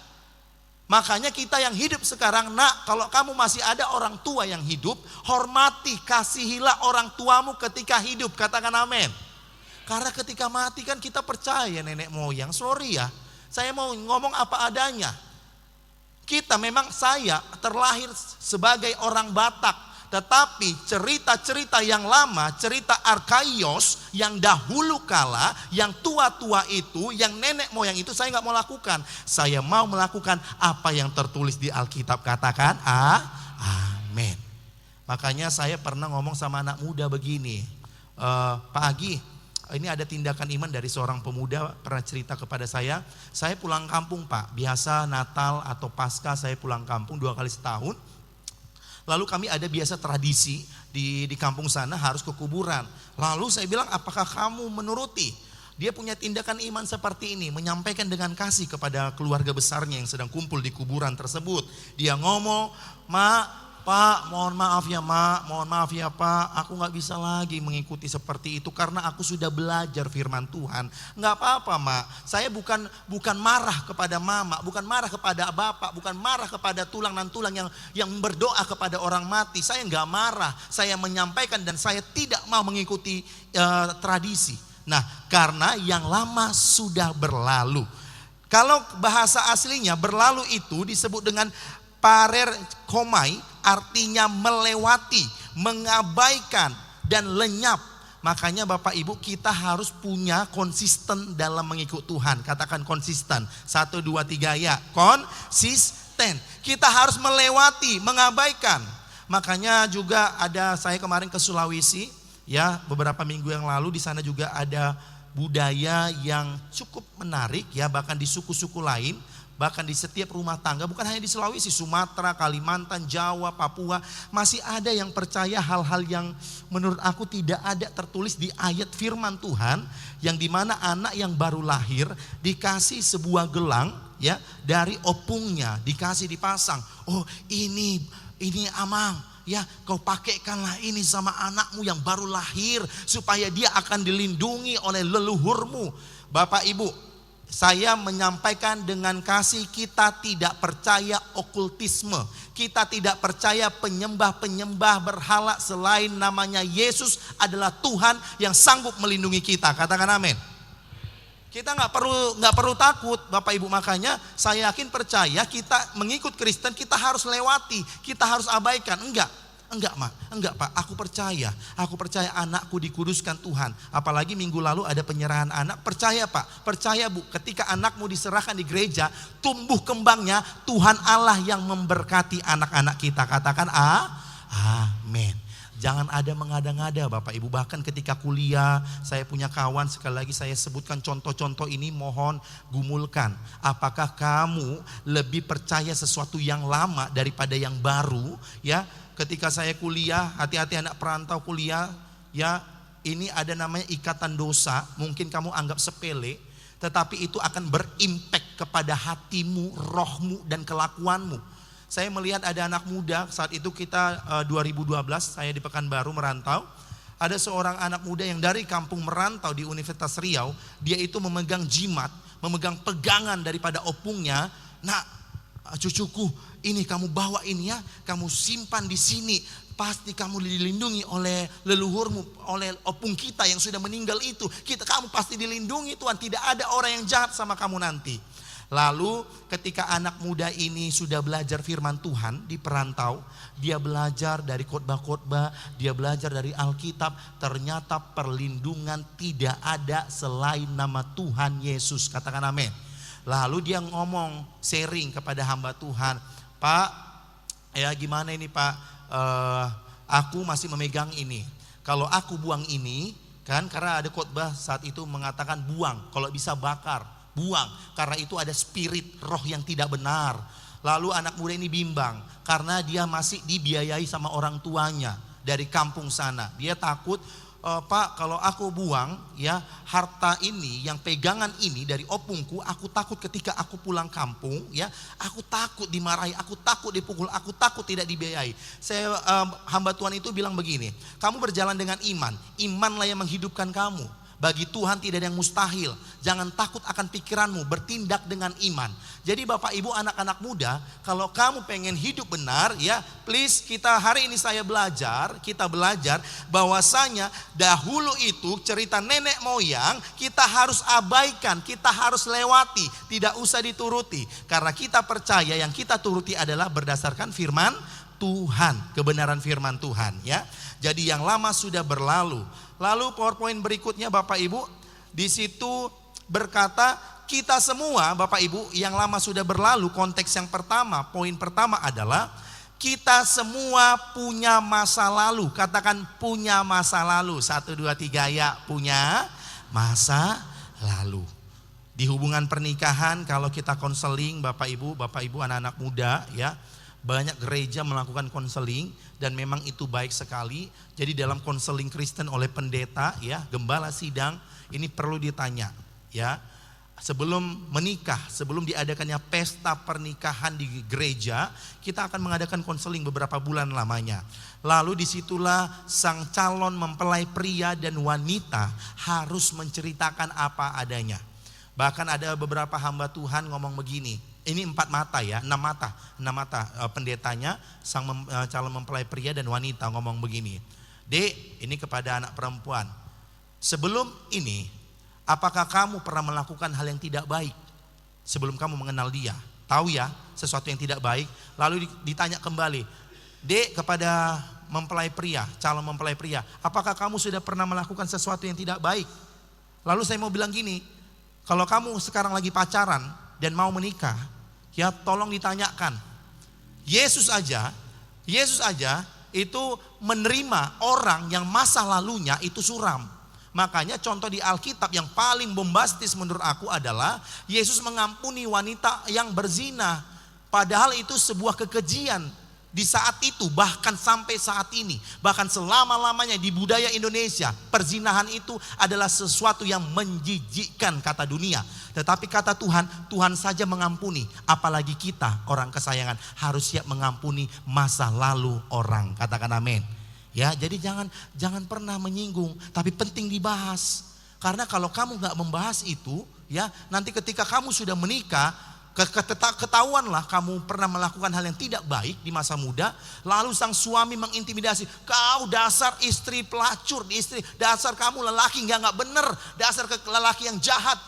Makanya kita yang hidup sekarang, nak, kalau kamu masih ada orang tua yang hidup, hormati, kasihilah orang tuamu ketika hidup. Katakan amin. Karena ketika mati kan kita percaya nenek moyang. Sorry ya, saya mau ngomong apa adanya. Saya terlahir sebagai orang Batak. Tetapi cerita-cerita yang lama, cerita arkaios, yang dahulu kala, yang tua-tua itu, yang nenek moyang itu saya gak mau lakukan. Saya mau melakukan apa yang tertulis di Alkitab. Katakan amin. Makanya saya pernah ngomong sama anak muda begini, Pak Agi, ini ada tindakan iman dari seorang pemuda pernah cerita kepada saya pulang kampung Pak, biasa Natal atau Paskah saya pulang kampung 2 kali setahun. Lalu kami ada biasa tradisi di kampung sana harus ke kuburan. Lalu saya bilang, apakah kamu menuruti? Dia punya tindakan iman seperti ini, menyampaikan dengan kasih kepada keluarga besarnya yang sedang kumpul di kuburan tersebut. Dia ngomong, Pak, mohon maaf ya Pak, aku gak bisa lagi mengikuti seperti itu karena aku sudah belajar firman Tuhan. Gak apa-apa Mak, saya bukan marah kepada Mama, bukan marah kepada Bapak, bukan marah kepada tulang dan tulang yang berdoa kepada orang mati. Saya gak marah, saya menyampaikan dan saya tidak mau mengikuti tradisi. Nah, karena yang lama sudah berlalu. Kalau bahasa aslinya berlalu itu disebut dengan parer komai, artinya melewati, mengabaikan, dan lenyap. Makanya Bapak Ibu kita harus punya konsisten dalam mengikut Tuhan. Katakan konsisten. 1, 2, 3 ya. Konsisten. Kita harus melewati, mengabaikan. Makanya juga saya kemarin ke Sulawesi, ya beberapa minggu yang lalu di sana juga ada budaya yang cukup menarik ya, bahkan di suku-suku lain. Bahkan di setiap rumah tangga, bukan hanya di Sulawesi, Sumatera, Kalimantan, Jawa, Papua, masih ada yang percaya hal-hal yang menurut aku tidak ada tertulis di ayat firman Tuhan, yang dimana anak yang baru lahir dikasih sebuah gelang ya dari opungnya, dikasih dipasang. Oh ini Amang, ya kau pakaikanlah ini sama anakmu yang baru lahir supaya dia akan dilindungi oleh leluhurmu. Bapak Ibu, saya menyampaikan dengan kasih, kita tidak percaya okultisme. Kita tidak percaya penyembah-penyembah berhala selain namanya Yesus adalah Tuhan yang sanggup melindungi kita. Katakan amin. Kita nggak perlu takut Bapak Ibu. Makanya saya yakin percaya kita mengikut Kristen kita harus lewati, kita harus abaikan. Enggak Pak, aku percaya anakku dikuduskan Tuhan. Apalagi minggu lalu ada penyerahan anak. Percaya Pak, percaya Bu, ketika anakmu diserahkan di gereja, tumbuh kembangnya Tuhan Allah yang memberkati anak-anak kita. Katakan amin. Jangan ada mengada-ngada Bapak Ibu. Bahkan ketika kuliah, saya punya kawan, sekali lagi saya sebutkan contoh-contoh ini, mohon gumulkan. Apakah kamu lebih percaya sesuatu yang lama daripada yang baru? Ya, ketika saya kuliah, hati-hati anak perantau kuliah, ya ini ada namanya ikatan dosa. Mungkin kamu anggap sepele, tetapi itu akan berimpact kepada hatimu, rohmu, dan kelakuanmu. Saya melihat ada anak muda, saat itu kita 2012, saya di Pekanbaru merantau. Ada seorang anak muda yang dari kampung merantau di Universitas Riau. Dia itu memegang jimat, memegang pegangan daripada opungnya. Nah cucuku, ini kamu bawa ini ya, kamu simpan di sini. Pasti kamu dilindungi oleh leluhurmu, oleh opung kita yang sudah meninggal itu. Kamu pasti dilindungi Tuhan, tidak ada orang yang jahat sama kamu nanti. Lalu ketika anak muda ini sudah belajar firman Tuhan di perantau, dia belajar dari khotbah-khotbah, dia belajar dari Alkitab, ternyata perlindungan tidak ada selain nama Tuhan Yesus. Katakan amin. Lalu dia ngomong, sharing kepada hamba Tuhan, Pak, ya gimana ini Pak, aku masih memegang ini. Kalau aku buang ini, kan karena ada khotbah saat itu mengatakan buang, kalau bisa bakar. Buang, karena itu ada spirit roh yang tidak benar. Lalu anak muda ini bimbang karena dia masih dibiayai sama orang tuanya dari kampung sana. Dia takut, Pak, kalau aku buang ya harta ini, yang pegangan ini dari opungku, aku takut ketika aku pulang kampung ya, aku takut dimarahi, aku takut dipukul, aku takut tidak dibiayai. Hamba Tuhan itu bilang begini, kamu berjalan dengan iman, imanlah yang menghidupkan kamu. Bagi Tuhan tidak ada yang mustahil. Jangan takut akan pikiranmu, bertindak dengan iman. Jadi Bapak Ibu anak-anak muda, kalau kamu pengen hidup benar ya, please hari ini kita belajar bahwasanya dahulu itu cerita nenek moyang kita harus abaikan, kita harus lewati, tidak usah dituruti. Karena kita percaya yang kita turuti adalah berdasarkan firman Tuhan, kebenaran firman Tuhan ya. Jadi yang lama sudah berlalu. Lalu PowerPoint berikutnya Bapak Ibu, di situ berkata kita semua Bapak Ibu yang lama sudah berlalu. Konteks yang pertama, poin pertama adalah kita semua punya masa lalu. Katakan punya masa lalu. 1, 2, 3 ya, punya masa lalu. Di hubungan pernikahan kalau kita konseling Bapak Ibu anak-anak muda ya, banyak gereja melakukan konseling dan memang itu baik sekali. Jadi dalam konseling Kristen oleh pendeta ya, gembala sidang, ini perlu ditanya ya. Sebelum menikah, sebelum diadakannya pesta pernikahan di gereja, kita akan mengadakan konseling beberapa bulan lamanya. Lalu disitulah sang calon mempelai pria dan wanita harus menceritakan apa adanya. Bahkan ada beberapa hamba Tuhan ngomong begini, ini 4 mata ya, 6 mata pendetanya, calon mempelai pria dan wanita ngomong begini, Dek, ini kepada anak perempuan, sebelum ini apakah kamu pernah melakukan hal yang tidak baik sebelum kamu mengenal dia? Tahu ya sesuatu yang tidak baik. Lalu ditanya kembali, Dek, kepada mempelai pria, calon mempelai pria, apakah kamu sudah pernah melakukan sesuatu yang tidak baik? Lalu saya mau bilang gini, kalau kamu sekarang lagi pacaran dan mau menikah, ya tolong ditanyakan. Yesus aja itu menerima orang yang masa lalunya itu suram. Makanya contoh di Alkitab yang paling bombastis menurut aku adalah Yesus mengampuni wanita yang berzina. Padahal itu sebuah kekejian di saat itu, bahkan sampai saat ini, bahkan selama-lamanya di budaya Indonesia, perzinahan itu adalah sesuatu yang menjijikkan kata dunia. Tetapi kata Tuhan, Tuhan saja mengampuni, apalagi kita orang kesayangan harus siap mengampuni masa lalu orang. Katakan amin. Ya, jadi jangan pernah menyinggung, tapi penting dibahas. Karena kalau kamu nggak membahas itu, ya nanti ketika kamu sudah menikah, ketahuanlah kamu pernah melakukan hal yang tidak baik di masa muda, lalu sang suami mengintimidasi, kau dasar istri pelacur, dasar kamu lelaki nggak bener, dasar lelaki yang jahat.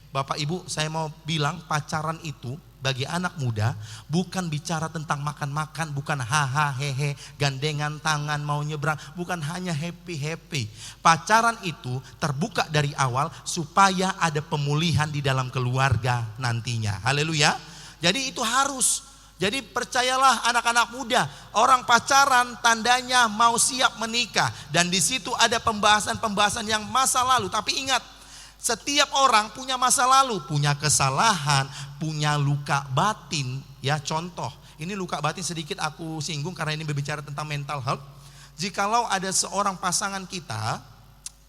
Bapak Ibu, saya mau bilang pacaran itu bagi anak muda bukan bicara tentang makan-makan, bukan haha hehe, gandengan tangan mau nyebrang, bukan hanya happy. Pacaran itu terbuka dari awal supaya ada pemulihan di dalam keluarga nantinya. Haleluya. Jadi itu harus. Jadi percayalah anak-anak muda, orang pacaran tandanya mau siap menikah, dan di situ ada pembahasan-pembahasan yang masa lalu. Tapi ingat, setiap orang punya masa lalu, punya kesalahan, punya luka batin. Ya, contoh, ini luka batin sedikit aku singgung karena ini berbicara tentang mental health. Jikalau ada seorang pasangan kita,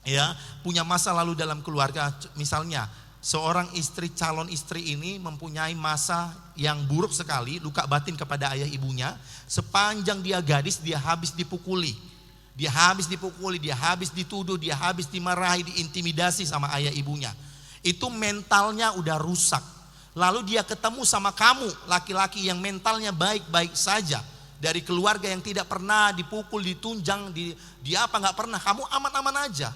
ya, punya masa lalu dalam keluarga, misalnya seorang istri, calon istri ini mempunyai masa yang buruk sekali, luka batin kepada ayah ibunya. Sepanjang dia gadis, dia habis dipukuli. Dia habis dituduh, dia habis dimarahi, diintimidasi sama ayah ibunya. Itu mentalnya udah rusak. Lalu dia ketemu sama kamu, laki-laki yang mentalnya baik-baik saja, dari keluarga yang tidak pernah dipukul, ditunjang, dia apa nggak pernah, kamu aman-aman aja.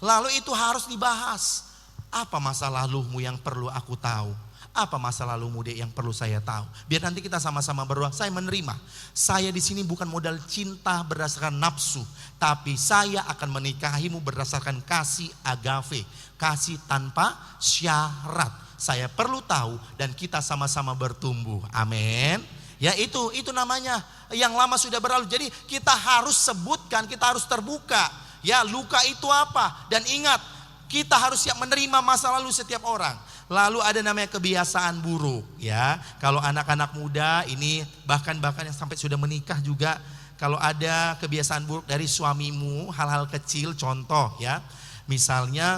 Lalu itu harus dibahas. Apa masa lalumu yang perlu aku tahu? Apa masa lalumu yang perlu saya tahu? Biar nanti kita sama-sama berdoa. Saya menerima. Saya di sini bukan modal cinta berdasarkan nafsu, tapi saya akan menikahimu berdasarkan kasih agape, kasih tanpa syarat. Saya perlu tahu dan kita sama-sama bertumbuh. Amin. Ya, itu namanya yang lama sudah berlalu. Jadi kita harus sebutkan, kita harus terbuka. Ya, luka itu apa? Dan ingat, kita harus siap menerima masa lalu setiap orang. Lalu ada namanya kebiasaan buruk, ya. Kalau anak-anak muda ini bahkan yang sampai sudah menikah juga, kalau ada kebiasaan buruk dari suamimu, hal-hal kecil, contoh ya, misalnya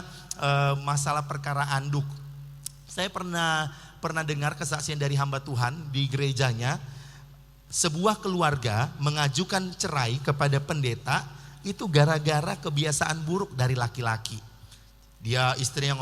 masalah perkara anduk. Saya pernah dengar kesaksian dari hamba Tuhan di gerejanya, sebuah keluarga mengajukan cerai kepada pendeta itu gara-gara kebiasaan buruk dari laki-laki. Dia istri yang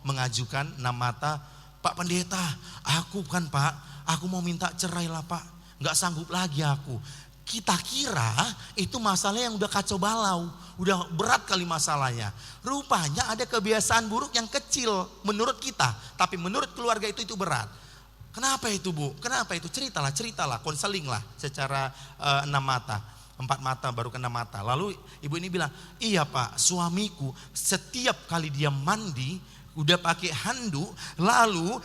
mengajukan 6 mata, Pak Pendeta, aku mau minta cerai lah Pak, gak sanggup lagi aku. Kita kira itu masalah yang udah kacau balau, udah berat kali masalahnya. Rupanya ada kebiasaan buruk yang kecil menurut kita, tapi menurut keluarga itu berat. Kenapa itu Bu? Kenapa itu? Ceritalah, konseling lah secara 6 mata. 4 mata baru kena mata. Lalu ibu ini bilang, iya Pak, suamiku setiap kali dia mandi udah pakai handuk, lalu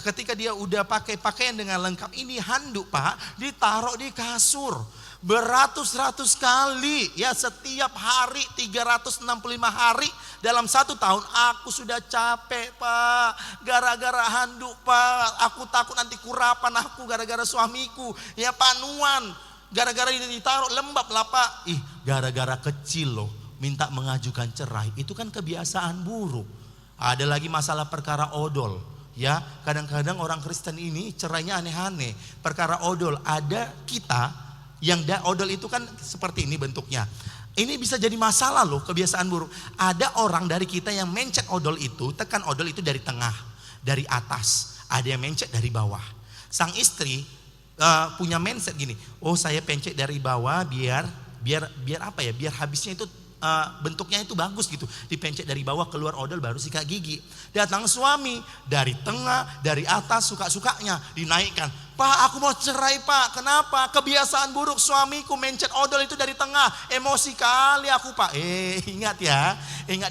ketika dia udah pakai pakaian dengan lengkap, ini handuk Pak ditaruh di kasur beratus-ratus kali, ya setiap hari 365 hari dalam 1 tahun. Aku sudah capek Pak, gara-gara handuk Pak, aku takut nanti kurapan aku gara-gara suamiku, ya panuan. Gara-gara ini ditaruh lembab lah Pak. Gara-gara kecil loh minta mengajukan cerai. Itu kan kebiasaan buruk. Ada lagi masalah perkara odol. Ya, kadang-kadang orang Kristen ini cerainya aneh-aneh. Perkara odol, ada kita yang odol itu kan seperti ini bentuknya. Ini bisa jadi masalah loh, kebiasaan buruk. Ada orang dari kita yang mencet odol itu, tekan odol itu dari tengah, dari atas. Ada yang mencet dari bawah. Sang istri punya mindset gini, oh saya pencet dari bawah biar apa ya, biar habisnya itu bentuknya itu bagus gitu, dipencet dari bawah keluar odol baru sikat gigi. Datang suami dari tengah, dari atas, suka-sukanya dinaikkan. Pak, aku mau cerai Pak. Kenapa? Kebiasaan buruk suamiku mencet odol itu dari tengah. Emosi kali aku Pak. Ingat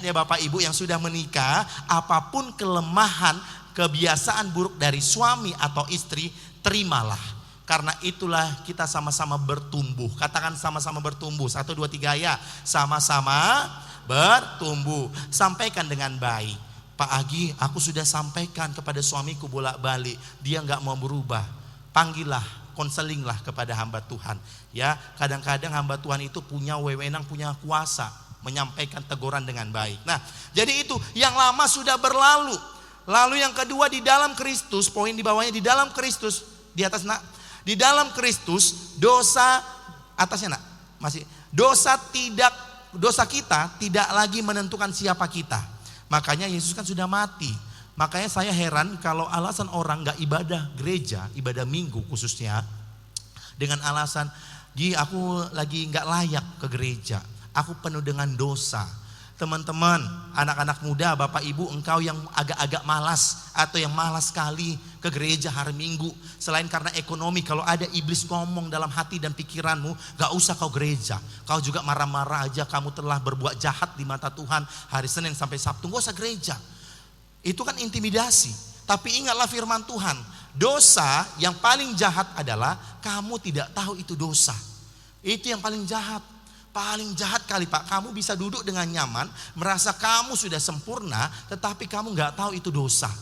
ya Bapak Ibu yang sudah menikah, apapun kelemahan, kebiasaan buruk dari suami atau istri, terimalah. Karena itulah kita sama-sama bertumbuh. Katakan sama-sama bertumbuh. 1, 2, 3 ya. Sama-sama bertumbuh. Sampaikan dengan baik. Pak Agi, aku sudah sampaikan kepada suamiku bolak-balik, dia nggak mau berubah. Panggillah, konselinglah kepada hamba Tuhan. Ya, kadang-kadang hamba Tuhan itu punya wewenang, punya kuasa menyampaikan teguran dengan baik. Nah, jadi itu yang lama sudah berlalu. Lalu yang kedua, di dalam Kristus, poin di bawahnya, di dalam Kristus, di atas nak, di dalam Kristus dosa, atasnya nak, masih dosa kita tidak lagi menentukan siapa kita. Makanya Yesus kan sudah mati. Makanya saya heran kalau alasan orang nggak ibadah gereja, ibadah minggu khususnya, dengan alasan, aku lagi nggak layak ke gereja, aku penuh dengan dosa. Teman-teman, anak-anak muda, bapak ibu, engkau yang agak-agak malas atau yang malas sekali ke gereja hari Minggu, selain karena ekonomi, kalau ada iblis ngomong dalam hati dan pikiranmu, gak usah kau gereja, kau juga marah-marah aja, kamu telah berbuat jahat di mata Tuhan hari Senin sampai Sabtu, gak usah gereja. Itu kan intimidasi. Tapi ingatlah firman Tuhan, dosa yang paling jahat adalah kamu tidak tahu itu dosa. Itu yang paling jahat. Paling jahat kali Pak, kamu bisa duduk dengan nyaman, merasa kamu sudah sempurna, tetapi kamu nggak tahu itu dosa.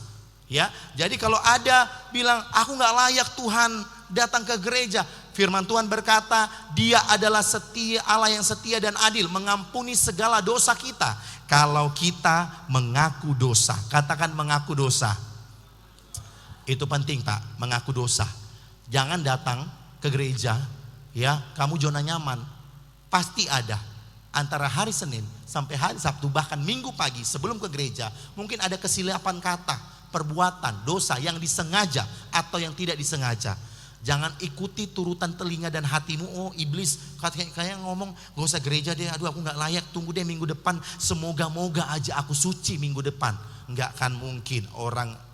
Ya, jadi kalau ada bilang aku nggak layak Tuhan datang ke gereja, firman Tuhan berkata, Dia adalah setia, Allah yang setia dan adil, mengampuni segala dosa kita. Kalau kita mengaku dosa, katakan mengaku dosa. Itu penting Pak, mengaku dosa. Jangan datang ke gereja, ya, kamu zona nyaman. Pasti ada antara hari Senin sampai hari Sabtu, bahkan Minggu pagi sebelum ke gereja, mungkin ada kesilapan kata, perbuatan, dosa yang disengaja atau yang tidak disengaja. Jangan ikuti turutan telinga dan hatimu. Oh iblis kayak ngomong gak usah gereja deh, aduh aku gak layak, tunggu deh minggu depan, semoga-moga aja aku suci minggu depan. Gak akan mungkin orang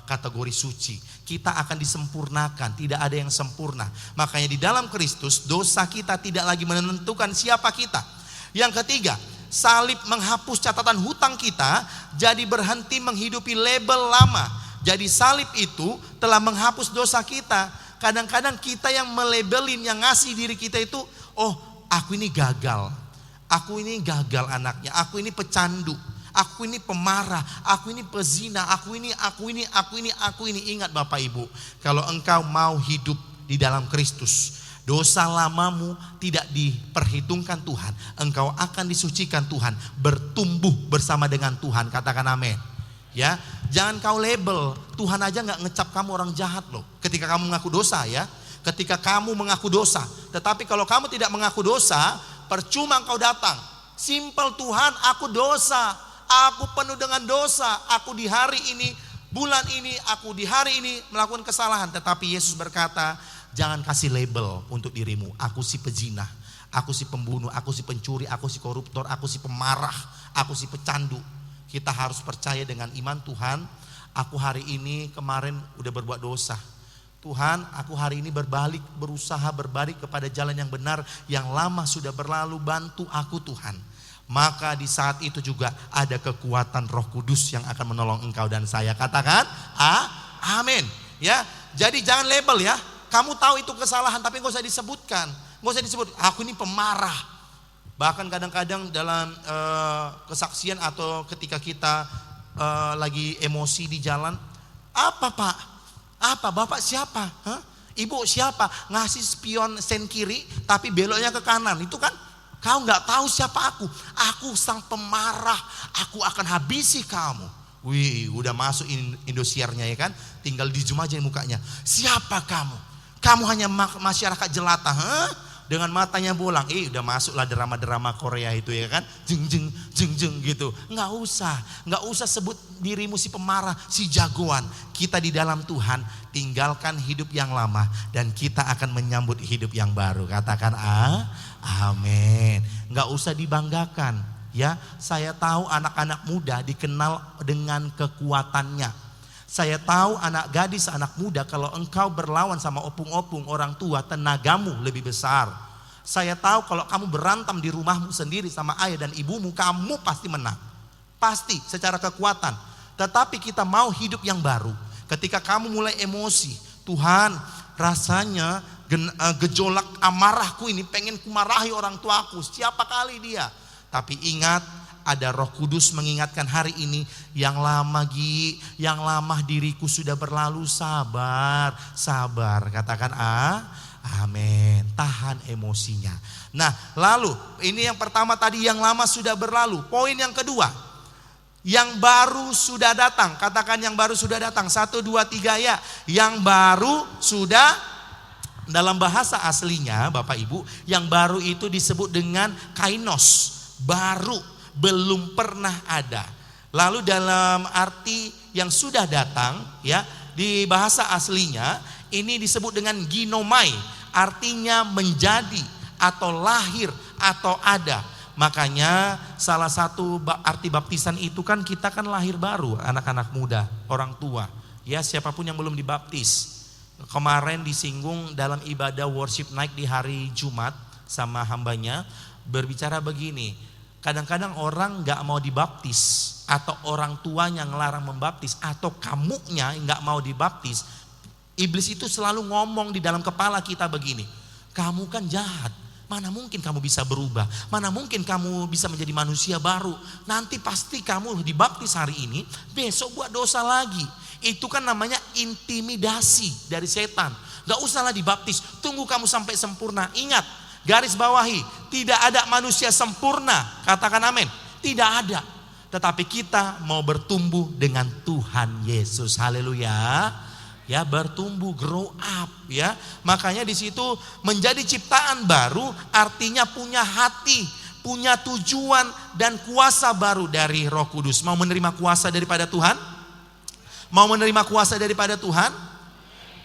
kategori suci. Kita akan disempurnakan, tidak ada yang sempurna. Makanya di dalam Kristus dosa kita tidak lagi menentukan siapa kita. Yang ketiga, salib menghapus catatan hutang kita, jadi berhenti menghidupi label lama. Jadi salib itu telah menghapus dosa kita. Kadang-kadang kita yang melabelin, yang ngasih diri kita itu, oh aku ini gagal, aku ini gagal anaknya, aku ini pecandu, aku ini pemarah, aku ini pezina, aku ini. Ingat Bapak Ibu, kalau engkau mau hidup di dalam Kristus, dosa lamamu tidak diperhitungkan Tuhan. Engkau akan disucikan Tuhan, bertumbuh bersama dengan Tuhan. Katakan amin. Ya, jangan kau label. Tuhan aja nggak ngecap kamu orang jahat loh. Ketika kamu mengaku dosa ya, ketika kamu mengaku dosa. Tetapi kalau kamu tidak mengaku dosa, percuma engkau datang. Simple, Tuhan, aku dosa. Aku penuh dengan dosa, aku di hari ini, bulan ini, aku di hari ini melakukan kesalahan. Tetapi Yesus berkata, jangan kasih label untuk dirimu. Aku si pezina, aku si pembunuh, aku si pencuri, aku si koruptor, aku si pemarah, aku si pecandu. Kita harus percaya dengan iman Tuhan, aku hari ini kemarin udah berbuat dosa. Tuhan, aku hari ini berusaha berbalik kepada jalan yang benar, yang lama sudah berlalu, bantu aku Tuhan. Maka di saat itu juga ada kekuatan Roh Kudus yang akan menolong engkau dan saya. Katakan amin. Ya, jadi jangan label ya. Kamu tahu itu kesalahan tapi gak usah disebutkan. Gak usah disebut aku ini pemarah. Bahkan kadang-kadang dalam kesaksian atau ketika kita lagi emosi di jalan, apa Pak? Apa Bapak siapa? Hah? Ibu siapa? Ngasih spion sen kiri tapi beloknya ke kanan. Itu kan kau gak tahu siapa aku. Aku sang pemarah. Aku akan habisi kamu. Wih, udah masuk Indosiarnya ya kan. Tinggal di zoom aja mukanya. Siapa kamu? Kamu hanya masyarakat jelata. Dengan matanya bolang. Udah masuklah drama-drama Korea itu ya kan. Jeng gitu. Gak usah sebut dirimu si pemarah, si jagoan. Kita di dalam Tuhan, tinggalkan hidup yang lama dan kita akan menyambut hidup yang baru. Katakan amin. Gak usah dibanggakan ya. Saya tahu anak-anak muda dikenal dengan kekuatannya. Saya tahu anak gadis, anak muda, kalau engkau berlawan sama opung-opung orang tua, tenagamu lebih besar. Saya tahu kalau kamu berantem di rumahmu sendiri sama ayah dan ibumu, kamu pasti menang. Pasti secara kekuatan. Tetapi kita mau hidup yang baru. Ketika kamu mulai emosi, Tuhan rasanya gejolak amarahku ini pengen kumarahi orang tuaku. Siapa kali dia? Tapi ingat, ada Roh Kudus mengingatkan hari ini, yang lama yang lama diriku sudah berlalu, sabar. Katakan amin. Tahan emosinya. Nah, lalu ini yang pertama tadi, yang lama sudah berlalu. Poin yang kedua, yang baru sudah datang. Katakan yang baru sudah datang. 1, 2, 3 ya. Yang baru sudah, dalam bahasa aslinya Bapak Ibu, yang baru itu disebut dengan kainos. Baru, belum pernah ada. Lalu dalam arti yang sudah datang ya, di bahasa aslinya ini disebut dengan ginomai. Artinya menjadi atau lahir atau ada. Makanya salah satu arti baptisan itu kan kita kan lahir baru, anak-anak muda, orang tua. Ya, siapapun yang belum dibaptis. Kemarin disinggung dalam ibadah worship night di hari Jumat sama hambanya, berbicara begini. Kadang-kadang orang gak mau dibaptis, atau orang tuanya ngelarang membaptis, atau kamunya gak mau dibaptis. Iblis itu selalu ngomong di dalam kepala kita begini, kamu kan jahat. Mana mungkin kamu bisa berubah? Mana mungkin kamu bisa menjadi manusia baru? Nanti pasti kamu dibaptis hari ini, besok buat dosa lagi. Itu kan namanya intimidasi dari setan. Gak usahlah dibaptis, tunggu kamu sampai sempurna. Ingat, garis bawahi, tidak ada manusia sempurna. Katakan amin. Tidak ada. Tetapi kita mau bertumbuh dengan Tuhan Yesus. Haleluya. Ya, bertumbuh, grow up ya. Makanya di situ menjadi ciptaan baru artinya punya hati, punya tujuan dan kuasa baru dari Roh Kudus. Mau menerima kuasa daripada Tuhan? Mau menerima kuasa daripada Tuhan?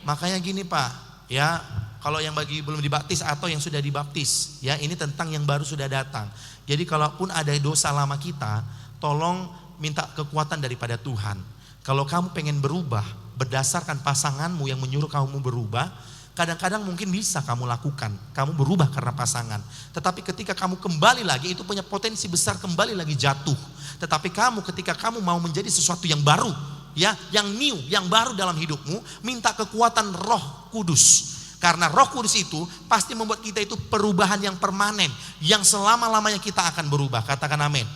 Makanya gini Pak, ya, kalau yang bagi belum dibaptis atau yang sudah dibaptis, ya, ini tentang yang baru sudah datang. Jadi kalaupun ada dosa lama kita, tolong minta kekuatan daripada Tuhan. Kalau kamu pengen berubah berdasarkan pasanganmu yang menyuruh kamu berubah, kadang-kadang mungkin bisa kamu lakukan. Kamu berubah karena pasangan. Tetapi ketika kamu kembali lagi, itu punya potensi besar kembali lagi jatuh. Tetapi kamu ketika kamu mau menjadi sesuatu yang baru, ya, yang new, yang baru dalam hidupmu, minta kekuatan Roh Kudus. Karena Roh Kudus itu pasti membuat kita itu perubahan yang permanen, yang selama-lamanya kita akan berubah. Katakan amin.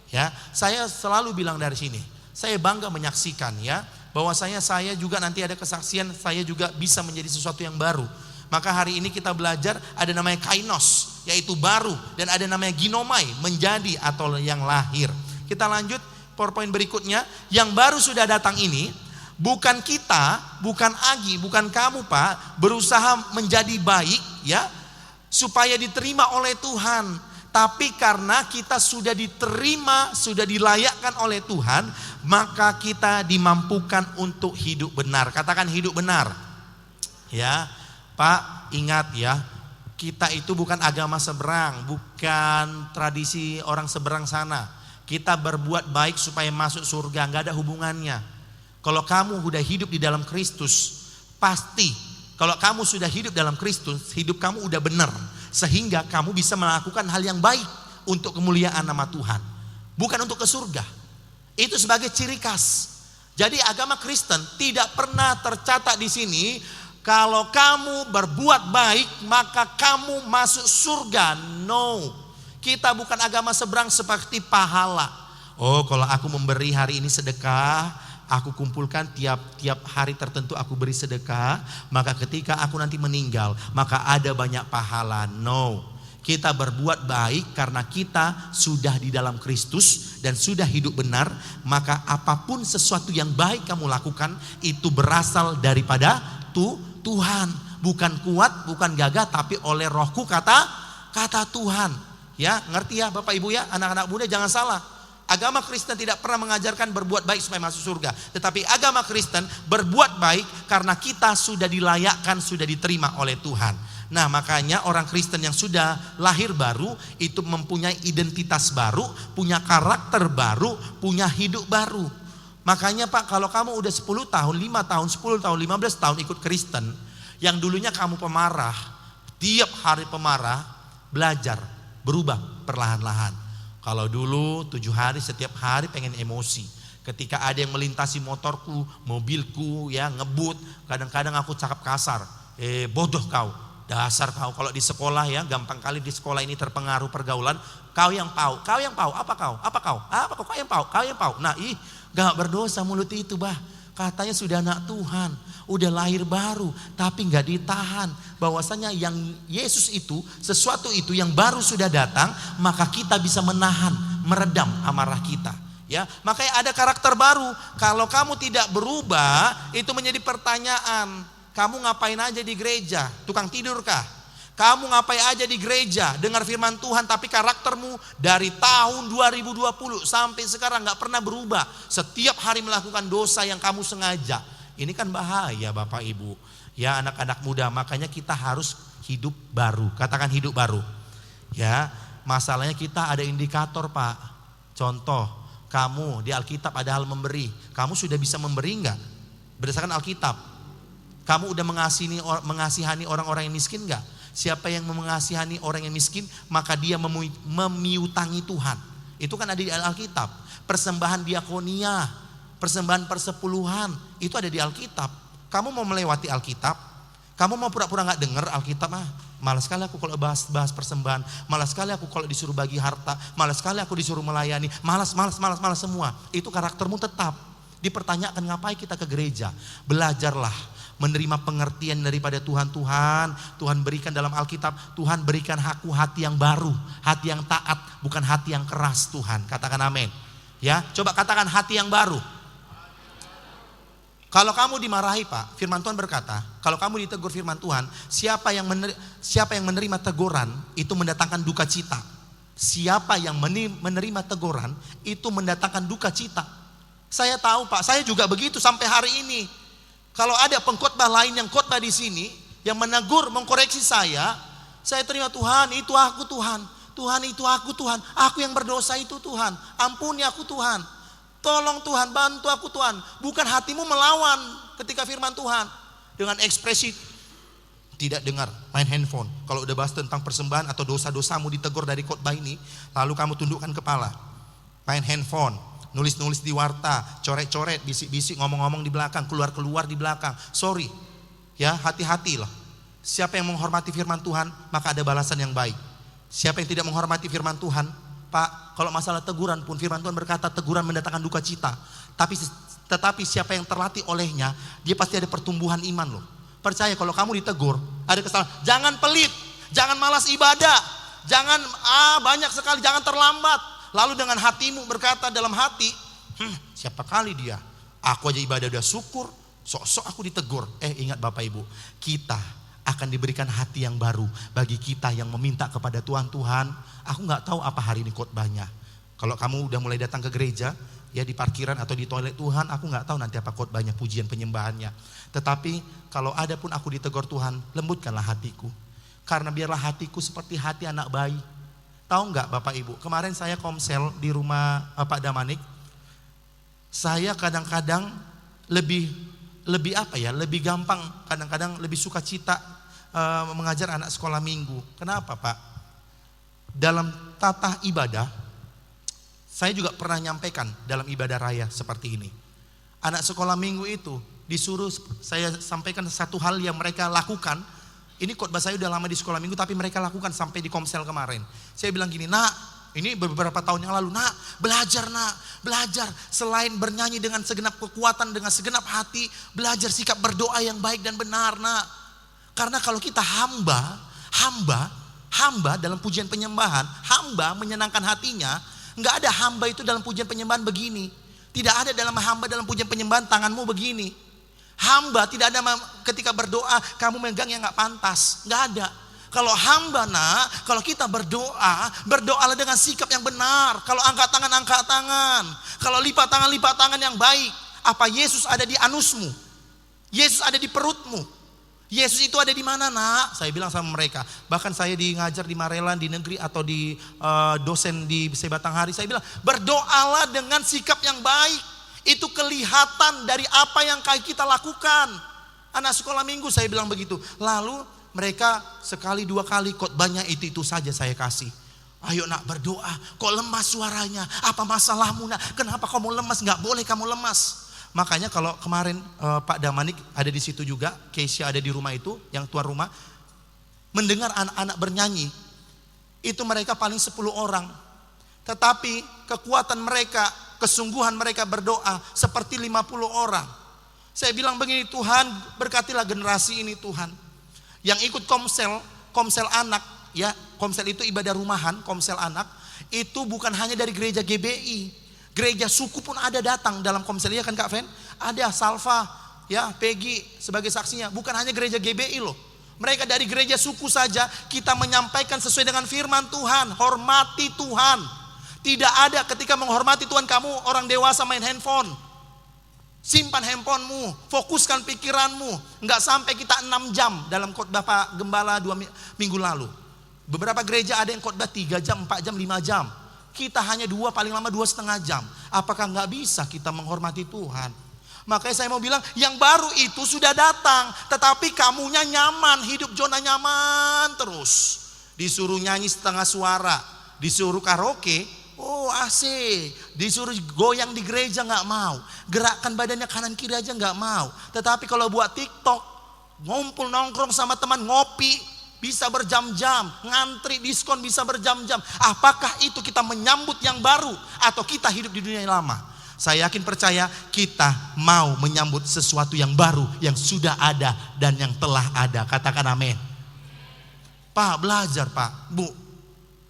Ya, saya selalu bilang dari sini, saya bangga menyaksikan ya, bahwasanya saya juga nanti ada kesaksian, saya juga bisa menjadi sesuatu yang baru. Maka hari ini kita belajar ada namanya kainos, yaitu baru, dan ada namanya ginomai, menjadi atau yang lahir. Kita lanjut PowerPoint berikutnya. Yang baru sudah datang ini, bukan kita, bukan Agi, bukan kamu Pak, berusaha menjadi baik ya, supaya diterima oleh Tuhan. Tapi karena kita sudah diterima, sudah dilayakkan oleh Tuhan, maka kita dimampukan untuk hidup benar. Katakan hidup benar. Ya, Pak, ingat ya, kita itu bukan agama seberang, bukan tradisi orang seberang sana. Kita berbuat baik supaya masuk surga, nggak ada hubungannya. Kalau kamu sudah hidup di dalam Kristus, pasti kalau kamu sudah hidup dalam Kristus, hidup kamu udah benar. Sehingga kamu bisa melakukan hal yang baik untuk kemuliaan nama Tuhan. Bukan untuk ke surga. Itu sebagai ciri khas. Jadi agama Kristen tidak pernah tercatat di sini, kalau kamu berbuat baik maka kamu masuk surga. No. Kita bukan agama seberang seperti pahala. Oh, kalau aku memberi hari ini sedekah, aku kumpulkan tiap hari tertentu aku beri sedekah, maka ketika aku nanti meninggal maka ada banyak pahala. No, kita berbuat baik karena kita sudah di dalam Kristus dan sudah hidup benar. Maka apapun sesuatu yang baik kamu lakukan itu berasal daripada Tuhan, bukan kuat, bukan gagah, tapi oleh Rohku, kata Tuhan. Ya, ngerti ya Bapak Ibu ya, anak-anak muda, jangan salah. Agama Kristen tidak pernah mengajarkan berbuat baik supaya masuk surga. Tetapi agama Kristen berbuat baik karena kita sudah dilayakkan, sudah diterima oleh Tuhan. Nah, makanya orang Kristen yang sudah lahir baru itu mempunyai identitas baru, punya karakter baru, punya hidup baru. Makanya Pak, kalau kamu udah 10 tahun, 5 tahun, 10 tahun, 15 tahun ikut Kristen, yang dulunya kamu pemarah, tiap hari pemarah, belajar, berubah perlahan-lahan. Kalau dulu 7 hari setiap hari pengen emosi. Ketika ada yang melintasi motorku, mobilku ya, ngebut, kadang-kadang aku cakap kasar. Bodoh kau. Dasar kau, kalau di sekolah ya, gampang kali di sekolah ini terpengaruh pergaulan. Kau yang pau, kau yang pau, apa kau, kau yang pau, kau yang pau. Nah gak berdosa mulut itu bah. Katanya sudah anak Tuhan, udah lahir baru, tapi gak ditahan. Bahwasanya yang Yesus itu, sesuatu itu yang baru sudah datang, maka kita bisa menahan, meredam amarah kita. Ya, makanya ada karakter baru. Kalau kamu tidak berubah, itu menjadi pertanyaan. Kamu ngapain aja di gereja? Tukang tidur kah? Kamu ngapain aja di gereja? Dengar firman Tuhan tapi karaktermu dari tahun 2020 sampai sekarang gak pernah berubah. Setiap hari melakukan dosa yang kamu sengaja. Ini kan bahaya Bapak Ibu. Ya anak-anak muda, makanya kita harus hidup baru. Katakan hidup baru. Ya, masalahnya kita ada indikator Pak. Contoh, kamu di Alkitab ada hal memberi. Kamu sudah bisa memberi enggak? Berdasarkan Alkitab. Kamu udah mengasihani orang-orang yang miskin enggak? Siapa yang mengasihani orang yang miskin, maka dia memiutangi Tuhan. Itu kan ada di Alkitab. Persembahan diakonia, persembahan persepuluhan, itu ada di Alkitab. Kamu mau melewati Alkitab? Kamu mau pura-pura gak dengar Alkitab? Malas sekali aku kalau bahas persembahan. Malas sekali aku kalau disuruh bagi harta. Malas sekali aku disuruh melayani. Malas semua. Itu karaktermu tetap. Dipertanyakan ngapain kita ke gereja? Belajarlah menerima pengertian daripada Tuhan. Tuhan berikan dalam Alkitab. Tuhan berikan aku hati yang baru, hati yang taat, bukan hati yang keras Tuhan. Katakan amin. Ya, coba katakan hati yang baru. Kalau kamu dimarahi Pak, firman Tuhan berkata, kalau kamu ditegur firman Tuhan, siapa yang menerima teguran itu mendatangkan duka cita. Siapa yang menerima teguran itu mendatangkan duka cita. Saya tahu Pak, saya juga begitu sampai hari ini. Kalau ada pengkhotbah lain yang khotbah di sini yang menegur, mengkoreksi saya terima Tuhan, itu aku Tuhan. Tuhan itu aku Tuhan. Aku yang berdosa itu Tuhan. Ampuni aku Tuhan. Tolong Tuhan, bantu aku Tuhan. Bukan hatimu melawan ketika firman Tuhan dengan ekspresi tidak dengar, main handphone. Kalau udah bahas tentang persembahan atau dosa-dosamu ditegur dari khotbah ini, lalu kamu tundukkan kepala. Main handphone. Nulis-nulis di warta, coret-coret, bisik-bisik, ngomong-ngomong di belakang, keluar-keluar di belakang. Sorry, ya hati-hati loh. Siapa yang menghormati firman Tuhan, maka ada balasan yang baik. Siapa yang tidak menghormati firman Tuhan, Pak, kalau masalah teguran pun firman Tuhan berkata teguran mendatangkan duka cita. Tetapi siapa yang terlatih olehnya, dia pasti ada pertumbuhan iman loh. Percaya kalau kamu ditegur, ada kesalahan. Jangan pelit, jangan malas ibadah, jangan banyak sekali, jangan terlambat. Lalu dengan hatimu berkata dalam hati, siapa kali dia? Aku aja ibadah udah syukur, sok-sok aku ditegur. Ingat Bapak Ibu, kita akan diberikan hati yang baru bagi kita yang meminta kepada Tuhan. Aku gak tahu apa hari ini khotbahnya. Kalau kamu udah mulai datang ke gereja, ya di parkiran atau di toilet Tuhan, aku gak tahu nanti apa khotbahnya, pujian penyembahannya. Tetapi kalau ada pun aku ditegur Tuhan, lembutkanlah hatiku. Karena biarlah hatiku seperti hati anak bayi. Tahu nggak Bapak Ibu, kemarin saya komsel di rumah Pak Damanik. Saya kadang-kadang lebih gampang, kadang-kadang lebih suka cita mengajar anak sekolah minggu. Kenapa Pak? Dalam tata ibadah, saya juga pernah nyampaikan dalam ibadah raya seperti ini. Anak sekolah minggu itu disuruh saya sampaikan satu hal yang mereka lakukan. Ini khotbah saya udah lama di sekolah minggu tapi mereka lakukan sampai di komsel kemarin. Saya bilang gini, nak, ini beberapa tahun yang lalu, nak, belajar. Selain bernyanyi dengan segenap kekuatan, dengan segenap hati, belajar sikap berdoa yang baik dan benar, nak. Karena kalau kita hamba dalam pujian penyembahan, hamba menyenangkan hatinya, nggak ada hamba itu dalam pujian penyembahan begini. Tidak ada dalam hamba dalam pujian penyembahan tanganmu begini. Hamba tidak ada ketika berdoa kamu megang yang gak pantas, gak ada. Kalau hamba kalau kita berdoalah dengan sikap yang benar. Kalau angkat tangan. Kalau lipat tangan yang baik. Apa Yesus ada di anusmu? Yesus ada di perutmu. Yesus itu ada di mana nak? Saya bilang sama mereka. Bahkan saya ngajar di Marelan, di negeri atau di dosen di Sebatang Hari. Saya bilang berdoalah dengan sikap yang baik. Itu kelihatan dari apa yang kita lakukan. Anak sekolah minggu saya bilang begitu. Lalu mereka sekali dua kali khotbahnya itu saja saya kasih. Ayo nak berdoa. Kok lemas suaranya? Apa masalahmu nak? Kenapa kamu lemas? Gak boleh kamu lemas. Makanya kalau kemarin Pak Damanik ada di situ juga. Keisha ada di rumah itu, yang tuan rumah. mendengar anak-anak bernyanyi, itu mereka paling 10 orang. Tetapi kekuatan mereka, kesungguhan mereka berdoa seperti 50 orang. Saya bilang begini, Tuhan berkatilah generasi ini Tuhan. Yang ikut komsel anak, ya, komsel itu ibadah rumahan, komsel anak, itu bukan hanya dari gereja GBI. Gereja suku pun ada datang dalam komsel, ya kan Kak Fen? Ada Salva, ya, Peggy sebagai saksinya. Bukan hanya gereja GBI loh. Mereka dari gereja suku saja kita menyampaikan sesuai dengan firman Tuhan. Hormati Tuhan. Tidak ada ketika menghormati Tuhan kamu orang dewasa main handphone. Simpan handphonemu, fokuskan pikiranmu. Enggak sampai kita 6 jam dalam khotbah Pak Gembala 2 minggu lalu. Beberapa gereja ada yang khotbah 3 jam, 4 jam, 5 jam. Kita hanya 2, paling lama 2,5 jam. Apakah enggak bisa kita menghormati Tuhan? Makanya saya mau bilang, yang baru itu sudah datang, tetapi kamunya nyaman, hidup zona nyaman terus. Disuruh nyanyi setengah suara, disuruh karaoke, oh asik. Disuruh goyang di gereja nggak mau, gerakkan badannya kanan kiri aja nggak mau. Tetapi kalau buat TikTok, ngumpul nongkrong sama teman ngopi, bisa berjam-jam, ngantri diskon bisa berjam-jam. Apakah itu kita menyambut yang baru atau kita hidup di dunia yang lama? Saya yakin percaya kita mau menyambut sesuatu yang baru, yang sudah ada dan yang telah ada. Katakan amin. Pak, belajar Pak, Bu.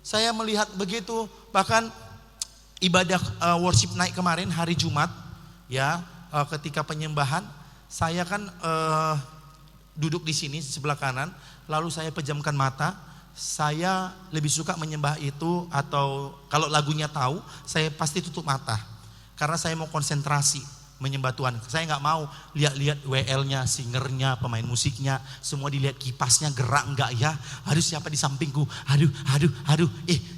Saya melihat begitu, bahkan ibadah worship night kemarin hari Jumat, ya, ketika penyembahan, saya kan duduk di sini sebelah kanan, lalu saya pejamkan mata. Saya lebih suka menyembah itu, atau kalau lagunya tahu, saya pasti tutup mata. Karena saya mau konsentrasi menyembah Tuhan. Saya nggak mau lihat-lihat WL-nya, singernya, pemain musiknya, semua dilihat kipasnya gerak nggak ya? Aduh siapa di sampingku? Aduh.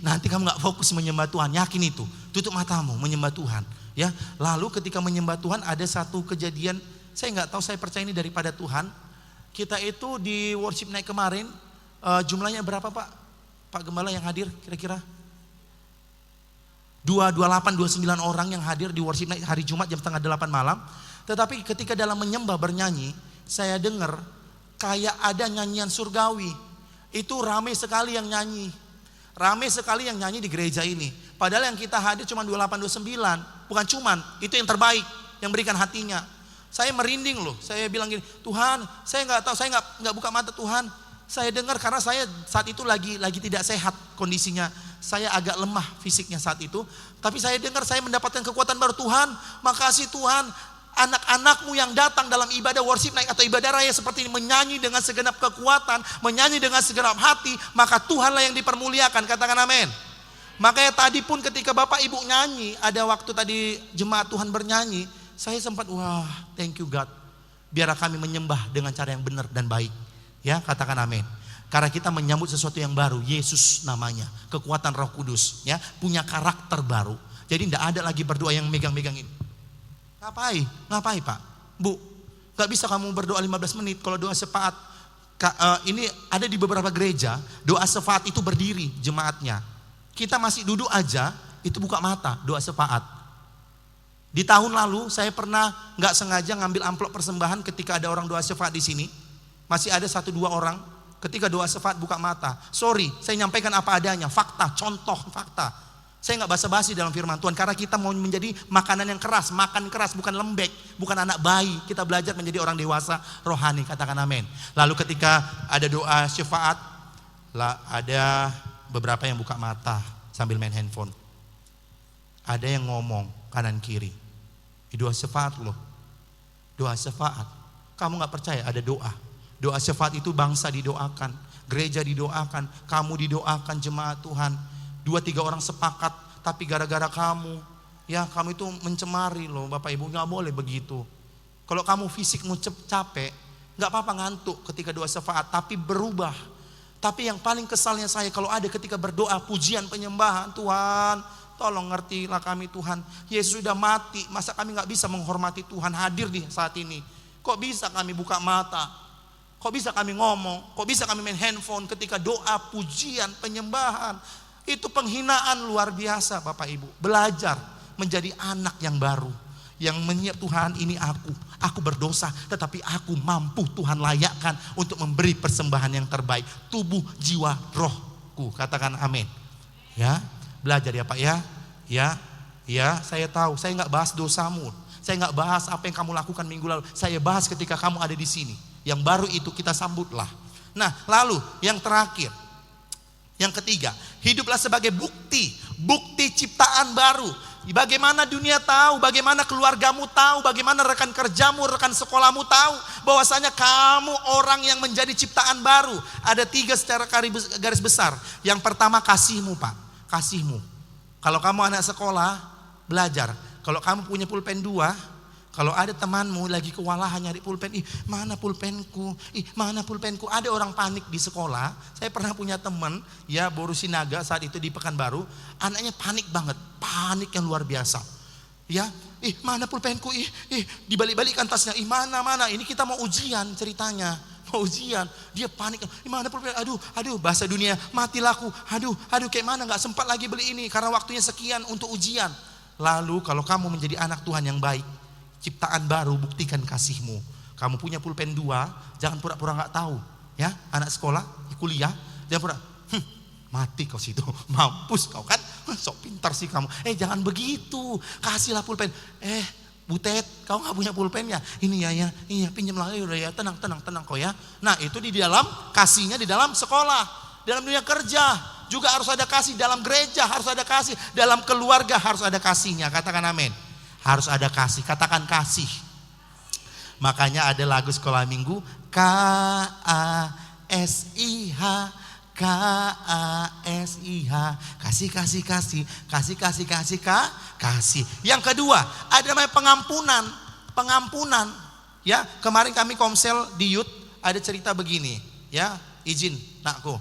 Nanti kamu nggak fokus menyembah Tuhan. Yakin itu. Tutup matamu menyembah Tuhan. Ya. Lalu ketika menyembah Tuhan ada satu kejadian. Saya nggak tahu, saya percaya ini daripada Tuhan. Kita itu di worship night kemarin, jumlahnya berapa Pak? Pak Gembala yang hadir kira-kira? 28, 29 orang yang hadir di worship night hari Jumat jam setengah 8 malam. Tetapi ketika dalam menyembah bernyanyi, saya dengar kayak ada nyanyian surgawi. Itu ramai sekali yang nyanyi. Ramai sekali yang nyanyi di gereja ini. Padahal yang kita hadir cuma 28, 29. Bukan cuman, itu yang terbaik, yang berikan hatinya. Saya merinding loh. Saya bilang gini, Tuhan, saya nggak tahu, saya nggak buka mata Tuhan. Saya dengar karena saya saat itu lagi tidak sehat kondisinya. Saya agak lemah fisiknya saat itu. Tapi saya dengar saya mendapatkan kekuatan baru. Tuhan, makasih Tuhan. Anak-anakmu yang datang dalam ibadah worship night atau ibadah raya seperti ini menyanyi dengan segenap kekuatan, menyanyi dengan segenap hati, maka Tuhanlah yang dipermuliakan. Katakan amin. Makanya tadi pun ketika Bapak Ibu nyanyi, ada waktu tadi jemaat Tuhan bernyanyi, saya sempat wah, thank you God. Biar kami menyembah dengan cara yang benar dan baik. Ya, katakan amin. Karena kita menyambut sesuatu yang baru, Yesus namanya, kekuatan Roh Kudus, ya, punya karakter baru. Jadi tidak ada lagi berdoa yang megang-megang ini. Ngapain Pak? Bu, gak bisa kamu berdoa 15 menit kalau doa syafaat. Ini ada di beberapa gereja, doa syafaat itu berdiri jemaatnya. Kita masih duduk aja, itu buka mata, doa syafaat. Di tahun lalu saya pernah gak sengaja ngambil amplop persembahan ketika ada orang doa syafaat di sini. Masih ada 1-2 orang. Ketika doa syafaat buka mata. Sorry, saya nyampaikan apa adanya. Fakta, contoh fakta. Saya gak basa-basi dalam firman Tuhan. Karena kita mau menjadi makanan yang keras. Makan keras, bukan lembek. Bukan anak bayi. Kita belajar menjadi orang dewasa rohani. Katakan amin. Lalu ketika ada doa syafaat, ada beberapa yang buka mata sambil main handphone. Ada yang ngomong kanan kiri. Doa syafaat loh. Doa syafaat. Kamu gak percaya ada doa. Doa syafaat itu bangsa didoakan, gereja didoakan, kamu didoakan, jemaat Tuhan. 2-3 orang sepakat, tapi gara-gara kamu, ya kamu itu mencemari loh Bapak Ibu, gak boleh begitu. Kalau kamu fisikmu capek, gak apa-apa ngantuk ketika doa syafaat, tapi berubah. Tapi yang paling kesalnya saya kalau ada ketika berdoa pujian penyembahan, Tuhan tolong ngertilah kami Tuhan. Yesus sudah mati, masa kami gak bisa menghormati Tuhan hadir di saat ini. Kok bisa kami buka mata? Kok bisa kami ngomong, kok bisa kami main handphone ketika doa, pujian, penyembahan. Itu penghinaan luar biasa Bapak Ibu. Belajar menjadi anak yang baru. Yang menyiap Tuhan ini aku berdosa, tetapi aku mampu Tuhan layakkan untuk memberi persembahan yang terbaik. Tubuh, jiwa, rohku. Katakan amin. Ya, belajar ya Pak ya. Ya, saya tahu, saya nggak bahas dosamu. Saya nggak bahas apa yang kamu lakukan minggu lalu. Saya bahas ketika kamu ada di sini. Yang baru itu kita sambutlah. Nah, lalu yang terakhir, yang ketiga, hiduplah sebagai bukti ciptaan baru. Bagaimana dunia tahu, bagaimana keluargamu tahu, bagaimana rekan kerjamu, rekan sekolahmu tahu bahwasanya kamu orang yang menjadi ciptaan baru. Ada 3 secara garis besar. Yang pertama kasihmu Pak, kasihmu. Kalau kamu anak sekolah, belajar. Kalau kamu punya pulpen 2, kalau ada temanmu lagi kewalahan nyari pulpen, mana pulpenku, mana pulpenku. Ada orang panik di sekolah. Saya pernah punya teman, ya Boru Sinaga saat itu di Pekanbaru, anaknya panik banget, panik yang luar biasa. Ya, mana pulpenku, dibalik-balikan tasnya, mana, ini kita mau ujian ceritanya. Mau ujian, dia panik, mana pulpen, aduh, bahasa dunia, matilah aku, aduh, kayak mana, gak sempat lagi beli ini, karena waktunya sekian untuk ujian. Lalu kalau kamu menjadi anak Tuhan yang baik, ciptaan baru, buktikan kasihmu. Kamu punya pulpen 2, jangan pura-pura gak tahu. Ya, anak sekolah, kuliah, jangan pura, mati kau situ, mampus kau kan, sok pintar sih kamu. Jangan begitu, kasihlah pulpen. Butet, kau gak punya pulpen ya? Ini ya, pinjam lagi udah ya, tenang kau ya. Nah itu di dalam kasihnya di dalam sekolah, dalam dunia kerja juga harus ada kasih, dalam gereja harus ada kasih, dalam keluarga harus ada kasihnya. Katakan amin. Harus ada kasih, katakan kasih. Makanya ada lagu sekolah minggu, KASIH, kasih. Yang kedua, ada namanya pengampunan. Ya, kemarin kami komsel di youth ada cerita begini, ya, izin nakku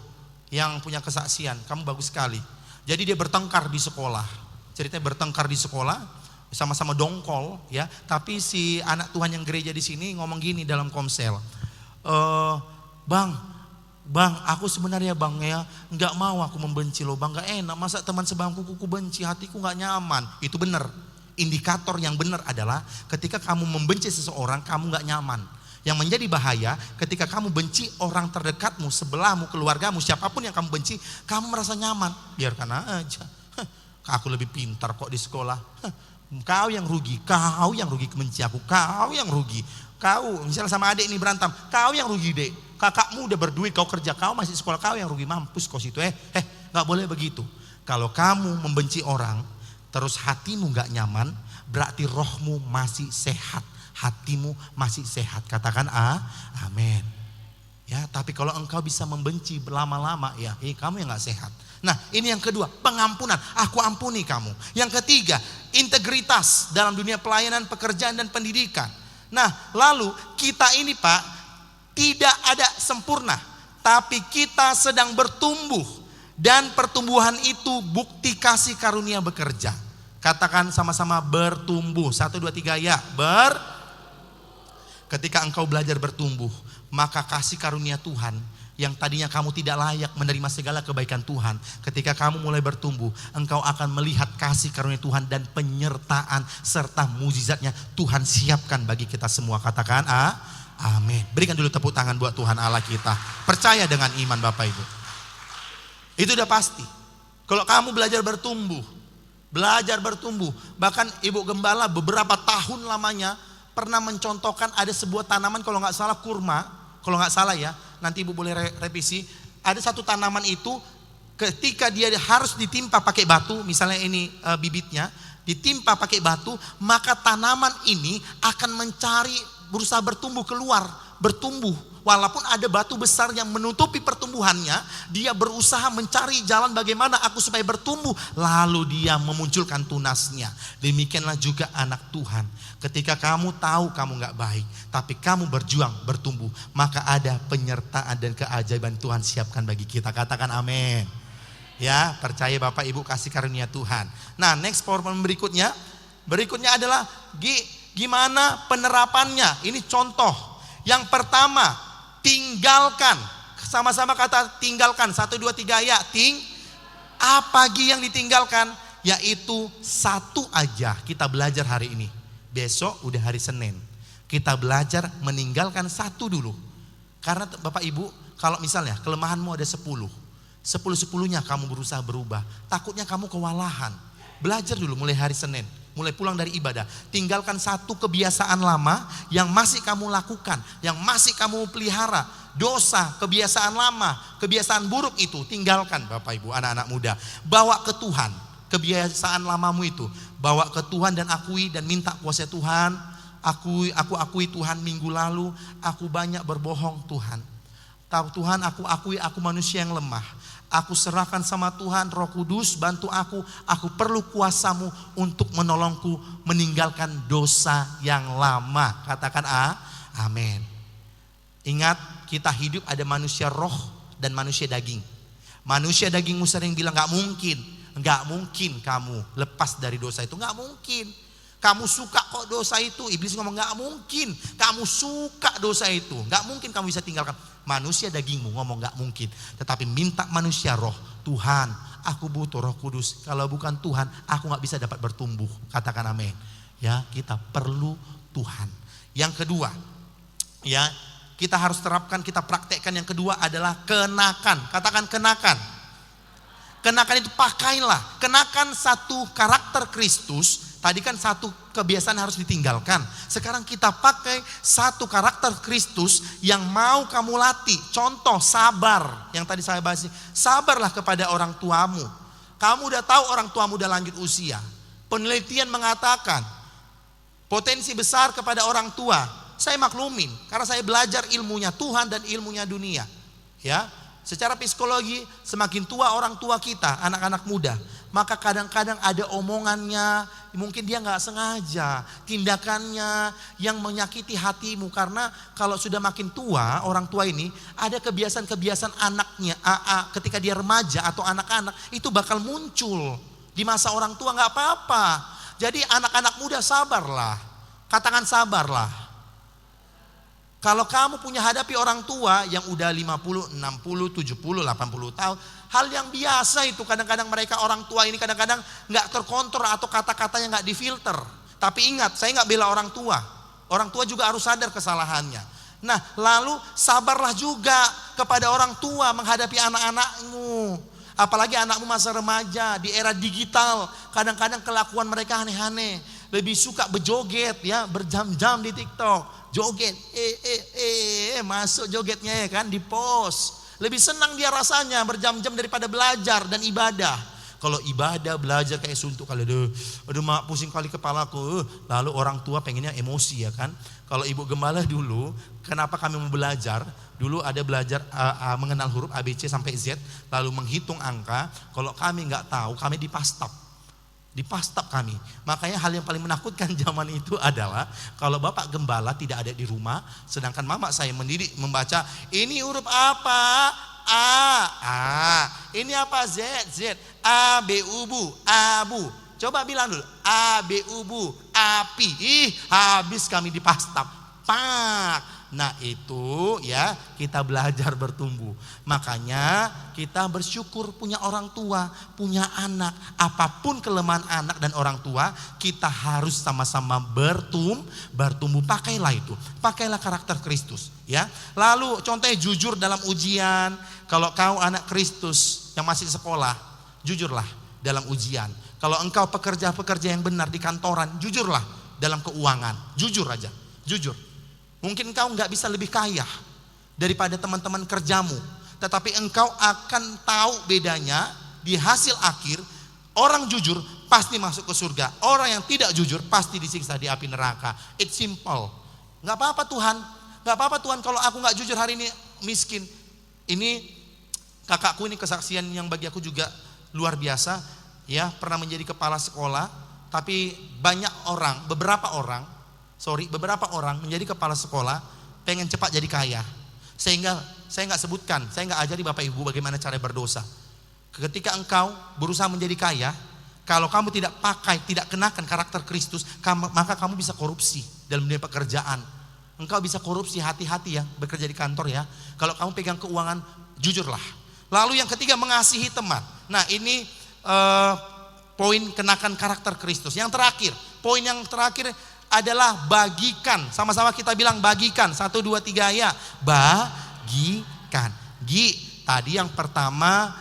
yang punya kesaksian, kamu bagus sekali. Jadi dia bertengkar di sekolah. Ceritanya bertengkar di sekolah, sama-sama dongkol, ya. Tapi si anak Tuhan yang gereja di sini ngomong gini dalam komsel, Bang, aku sebenarnya Bang ya nggak mau aku membenci lo Bang, nggak enak masa teman sebangkuku ku benci, hatiku nggak nyaman. Itu benar. Indikator yang benar adalah ketika kamu membenci seseorang kamu nggak nyaman. Yang menjadi bahaya ketika kamu benci orang terdekatmu, sebelahmu, keluargamu, siapapun yang kamu benci, kamu merasa nyaman. Biarkan aja. Aku lebih pintar kok di sekolah. Kau yang rugi kebenci aku, kau yang rugi. Kau misalnya sama adik ini berantem, kau yang rugi dek. Kakakmu udah berduit, kau kerja, kau masih sekolah, kau yang rugi, mampus kau situ. Gak boleh begitu. Kalau kamu membenci orang, terus hatimu gak nyaman, berarti rohmu masih sehat, hatimu masih sehat. Katakan amin. Ya, tapi kalau engkau bisa membenci lama-lama, ya, kamu yang gak sehat. Nah, ini yang kedua, pengampunan. Aku ampuni kamu. Yang ketiga, integritas dalam dunia pelayanan, pekerjaan dan pendidikan. Nah, lalu kita ini Pak, tidak ada sempurna, tapi kita sedang bertumbuh dan pertumbuhan itu bukti kasih karunia bekerja. Katakan sama-sama bertumbuh. 1, 2, 3 ya. Ketika engkau belajar bertumbuh, maka kasih karunia Tuhan yang tadinya kamu tidak layak menerima segala kebaikan Tuhan, ketika kamu mulai bertumbuh, engkau akan melihat kasih karunia Tuhan dan penyertaan serta mujizatnya Tuhan siapkan bagi kita semua. Katakan amin. Berikan dulu tepuk tangan buat Tuhan Allah kita. Percaya dengan iman Bapak Ibu. Itu udah pasti. Kalau kamu belajar bertumbuh. Bahkan Ibu Gembala beberapa tahun lamanya pernah mencontohkan ada sebuah tanaman, kalau gak salah kurma. Kalau gak salah ya, nanti Ibu boleh revisi. Ada satu tanaman itu ketika dia harus ditimpa pakai batu, misalnya ini bibitnya, ditimpa pakai batu, maka tanaman ini akan berusaha bertumbuh. Walaupun ada batu besar yang menutupi pertumbuhannya, dia berusaha mencari jalan bagaimana aku supaya bertumbuh. Lalu dia memunculkan tunasnya. Demikianlah juga anak Tuhan. Ketika kamu tahu kamu gak baik, tapi kamu berjuang bertumbuh, maka ada penyertaan dan keajaiban Tuhan siapkan bagi kita. Katakan amin. Ya, percaya Bapak Ibu kasih karunia Tuhan. Nah, next PowerPoint berikutnya adalah gimana penerapannya. Ini contoh. Yang pertama, tinggalkan. Sama-sama kata tinggalkan. 1, 2, 3 ya. Apa yang ditinggalkan? Yaitu satu aja kita belajar hari ini. besok udah hari Senin. Kita belajar meninggalkan satu dulu. Karena Bapak Ibu, kalau misalnya kelemahanmu ada 10-10nya kamu berusaha berubah, takutnya kamu kewalahan. Belajar dulu mulai hari Senin, mulai pulang dari ibadah. Tinggalkan satu kebiasaan lama yang masih kamu lakukan, yang masih kamu pelihara. Dosa, kebiasaan lama, kebiasaan buruk itu tinggalkan Bapak Ibu, anak-anak muda. Bawa ke Tuhan, kebiasaan lamamu itu. Bawa ke Tuhan dan akui dan minta kuasa Tuhan. Aku akui Tuhan, minggu lalu aku banyak berbohong Tuhan. Tuhan, aku akui aku manusia yang lemah. Aku serahkan sama Tuhan, Roh Kudus bantu aku perlu kuasamu untuk menolongku meninggalkan dosa yang lama. Katakan amin. Ingat, kita hidup ada manusia roh dan manusia daging. Manusia dagingmu sering bilang gak mungkin kamu lepas dari dosa itu, gak mungkin. Kamu suka kok dosa itu. Iblis ngomong gak mungkin kamu suka dosa itu, gak mungkin kamu bisa tinggalkan. Manusia dagingmu ngomong gak mungkin. Tetapi minta manusia roh, Tuhan aku butuh Roh Kudus. Kalau bukan Tuhan aku gak bisa dapat bertumbuh. Katakan amin. Ya, kita perlu Tuhan. Yang kedua, ya, kita harus terapkan, kita praktekkan. Yang kedua adalah kenakan. Katakan kenakan. Kenakan itu pakailah. Kenakan satu karakter Kristus. Tadi kan satu kebiasaan harus ditinggalkan. Sekarang kita pakai satu karakter Kristus yang mau kamu latih. Contoh, sabar. Yang tadi saya bahas, sabarlah kepada orang tuamu. Kamu udah tahu orang tuamu udah lanjut usia. Penelitian mengatakan potensi besar kepada orang tua. Saya maklumin karena saya belajar ilmunya Tuhan dan ilmunya dunia. Ya, secara psikologi semakin tua orang tua kita, anak-anak muda, maka kadang-kadang ada omongannya, mungkin dia nggak sengaja, tindakannya yang menyakiti hatimu. Karena kalau sudah makin tua orang tua ini ada kebiasaan-kebiasaan anaknya, ketika dia remaja atau anak-anak itu bakal muncul di masa orang tua. Nggak apa-apa. Jadi anak-anak muda sabarlah, katakan sabarlah. Kalau kamu punya hadapi orang tua yang udah 50, 60, 70, 80 tahun, hal yang biasa itu. Kadang-kadang mereka orang tua ini kadang-kadang gak terkontrol atau kata-katanya gak difilter. Tapi ingat, saya gak bela orang tua. Orang tua juga harus sadar kesalahannya. Nah, lalu sabarlah juga kepada orang tua menghadapi anak-anakmu. Apalagi anakmu masa remaja di era digital. Kadang-kadang kelakuan mereka aneh-aneh. Lebih suka berjoget ya, berjam-jam di TikTok. Joget, masuk jogetnya ya kan, di post. Lebih senang dia rasanya berjam-jam daripada belajar dan ibadah. Kalau ibadah, belajar kayak suntuk kali, aduh mak pusing kali kepalaku. Lalu orang tua pengennya emosi ya kan. Kalau ibu gembala dulu, kenapa kami mau belajar? Dulu ada belajar mengenal huruf ABC sampai Z, lalu menghitung angka. Kalau kami nggak tahu, kami dipastap kami. Makanya hal yang paling menakutkan zaman itu adalah kalau bapak gembala tidak ada di rumah, sedangkan mama saya mendidik membaca, ini huruf apa? A. Ini apa? Z. A, B, U, Bu, abu. Coba bilang dulu, A, B, U, Bu, api. Habis kami dipastap. Pak. Nah itu ya, kita belajar bertumbuh. Makanya kita bersyukur punya orang tua, punya anak. Apapun kelemahan anak dan orang tua, kita harus sama-sama bertumbuh. Pakailah itu, pakailah karakter Kristus ya. Lalu contohnya jujur dalam ujian. Kalau kau anak Kristus yang masih sekolah, jujurlah dalam ujian. Kalau engkau pekerja-pekerja yang benar di kantoran, jujurlah dalam keuangan. Jujur aja, jujur. Mungkin engkau nggak bisa lebih kaya daripada teman-teman kerjamu, tetapi engkau akan tahu bedanya di hasil akhir. Orang jujur pasti masuk ke surga, orang yang tidak jujur pasti disiksa di api neraka. It's simple. Nggak apa-apa Tuhan, nggak apa-apa Tuhan kalau aku nggak jujur hari ini miskin. Ini kakakku, ini kesaksian yang bagi aku juga luar biasa. Ya, pernah menjadi kepala sekolah, tapi beberapa orang menjadi kepala sekolah pengen cepat jadi kaya. Sehingga saya nggak sebutkan, saya nggak ajari Bapak Ibu bagaimana cara berdosa. Ketika engkau berusaha menjadi kaya, kalau kamu tidak kenakan karakter Kristus, maka kamu bisa korupsi dalam dunia pekerjaan. Engkau bisa korupsi, hati-hati ya bekerja di kantor ya. Kalau kamu pegang keuangan, jujurlah. Lalu yang ketiga, mengasihi teman. Nah ini poin kenakan karakter Kristus. Yang terakhir, poin yang terakhir adalah bagikan. Sama-sama kita bilang bagikan. 1, 2, 3 ya. Bagikan. Tadi yang pertama,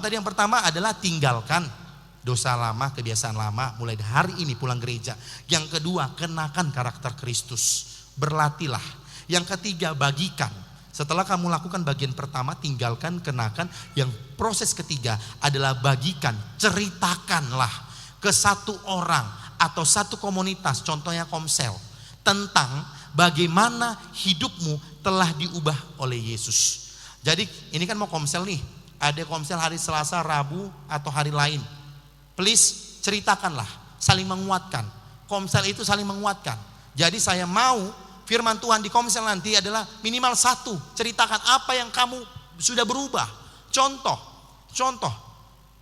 yang pertama adalah tinggalkan dosa lama, kebiasaan lama, mulai dari hari ini pulang gereja. Yang kedua, kenakan karakter Kristus, berlatihlah. Yang ketiga, bagikan. Setelah kamu lakukan bagian pertama, tinggalkan, kenakan. Yang proses ketiga adalah bagikan, ceritakanlah ke satu orang atau satu komunitas, contohnya Komsel, tentang bagaimana hidupmu telah diubah oleh Yesus. Jadi ini kan mau Komsel nih, ada Komsel hari Selasa, Rabu atau hari lain. Please ceritakanlah, saling menguatkan. Komsel itu saling menguatkan. Jadi saya mau firman Tuhan di Komsel nanti adalah minimal 1, ceritakan apa yang kamu sudah berubah. Contoh,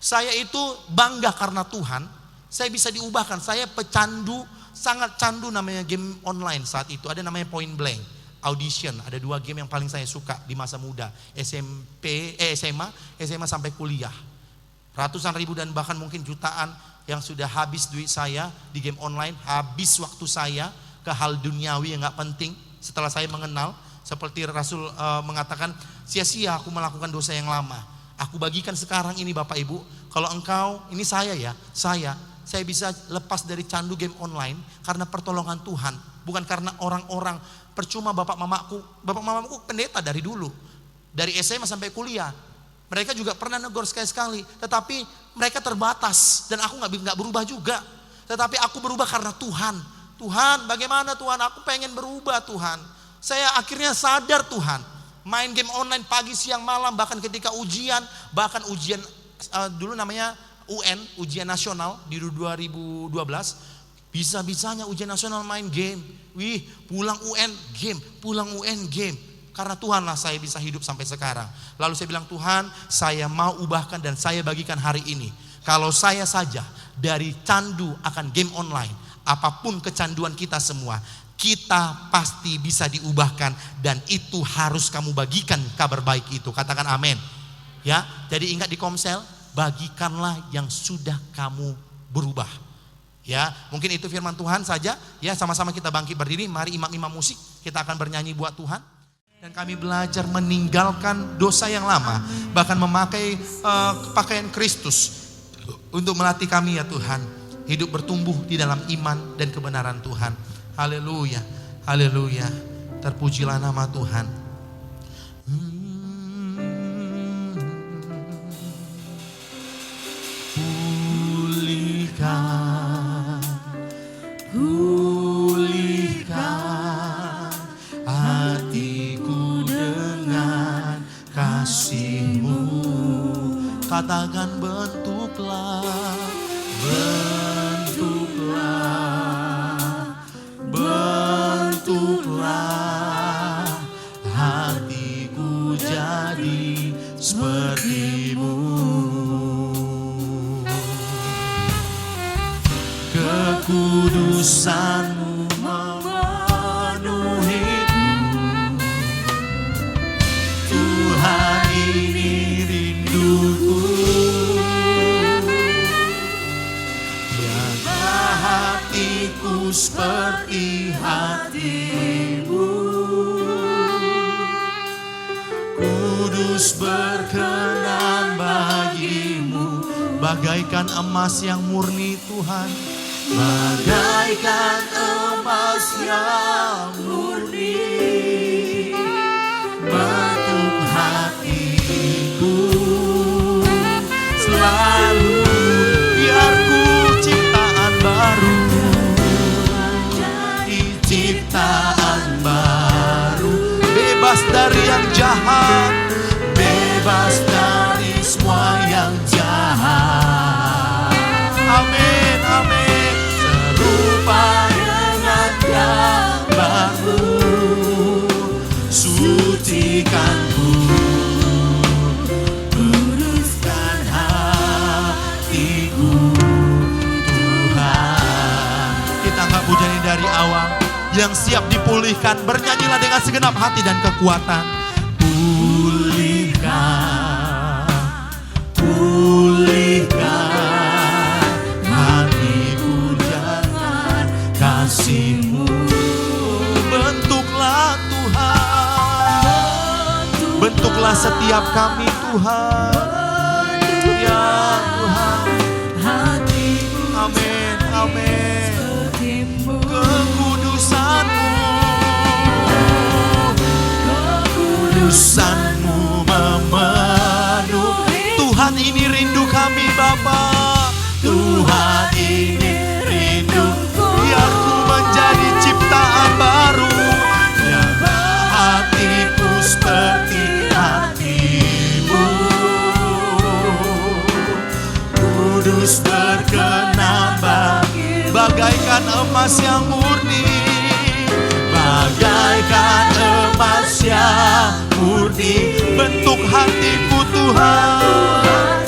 saya itu bangga karena Tuhan, saya bisa diubahkan. Saya pecandu, sangat candu namanya game online saat itu. Ada namanya Point Blank, Audition. Ada 2 game yang paling saya suka di masa muda, SMA sampai kuliah. Ratusan ribu dan bahkan mungkin jutaan yang sudah habis duit saya di game online, habis waktu saya ke hal duniawi yang gak penting. Setelah saya mengenal, seperti Rasul mengatakan, sia-sia aku melakukan dosa yang lama. Aku bagikan sekarang ini Bapak Ibu, kalau engkau, ini saya ya, saya bisa lepas dari candu game online karena pertolongan Tuhan, bukan karena orang-orang. Percuma bapak mamaku pendeta dari dulu, dari SMA sampai kuliah. Mereka juga pernah negor sekali-sekali, tetapi mereka terbatas dan aku nggak berubah juga. Tetapi aku berubah karena Tuhan. Tuhan, bagaimana Tuhan? Aku pengen berubah Tuhan. Saya akhirnya sadar Tuhan. Main game online pagi, siang, malam, bahkan ketika ujian, dulu namanya UN, ujian nasional di 2012. Bisa-bisanya ujian nasional main game. Pulang UN game. Karena Tuhanlah saya bisa hidup sampai sekarang. Lalu saya bilang, Tuhan, saya mau ubahkan dan saya bagikan hari ini. Kalau saya saja dari candu akan game online, apapun kecanduan kita semua, kita pasti bisa diubahkan dan itu harus kamu bagikan kabar baik itu. Katakan amin. Ya, jadi ingat di Komsel, bagikanlah yang sudah kamu berubah. Ya, mungkin itu firman Tuhan saja. Ya, sama-sama kita bangkit berdiri. Mari imam-imam musik, kita akan bernyanyi buat Tuhan. Dan kami belajar meninggalkan dosa yang lama, bahkan memakai pakaian Kristus untuk melatih kami ya Tuhan, hidup bertumbuh di dalam iman dan kebenaran Tuhan. Haleluya, haleluya. Terpujilah nama Tuhan. Pulihkan hatiku dengan kasih-Mu. Katakan bentuklah hatiku jadi seperti-Mu. Kekudusan-Mu memenuhiku. Tuhan, ini rinduku. Jaga hatiku seperti hati-Mu. Kudus berkenan bagi-Mu. Bagaikan emas yang murni Tuhan, bagaikan emas yang murni, bentuk hatiku selalu. Biar ku ciptaan baru, jadi ciptaan baru, bebas dari yang jahat, bebas dari semua yang jahat. Amin, amin. Serupa dengan gambar-Mu, sucikanku, kuduskan hatiku, Tuhan. Kita angkat pujian ini dari awal, yang siap dipulihkan, bernyanyilah dengan segenap hati dan kekuatan. Pulihkan hatiku, jangan kasih setiap kami Tuhan. Ya Tuhan. Amin, amin. Kekudusan-Mu, kekudusan-Mu memenuhi. Tuhan, ini rindu kami Bapa. Tuhan, ini rindu. Biar ku menjadi ciptaan baru, yang hatiku seperti hati-Mu. Kudus berkenan bagaikan emas yang murni, bagaikan emas yang murni, bentuk hatiku Tuhan.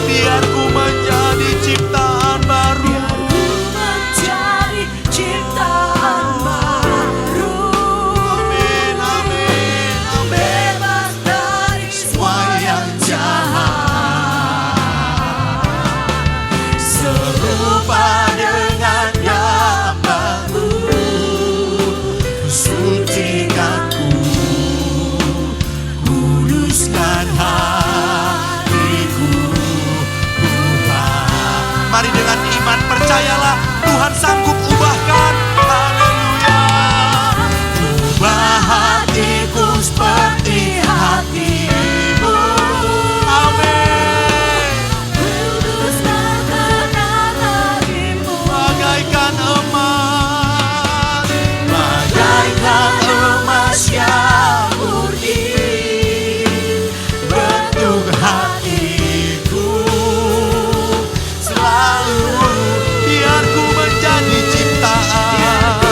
Biar ku menjadi ciptaan baru, amin, amin, amin. Semua yang jahat serupa dengan gambar-Mu. Sucikanku, kuduskan hatiku Tuhan. Mari dengan iman percayalah Tuhan sanggup ubahkan. Haleluya. Ubah hatiku seperti hati-Mu. Amin. Bagaikan emas, bagaikan emas yang murni, bentuk hatiku selalu. Biar ku menjadi ciptaan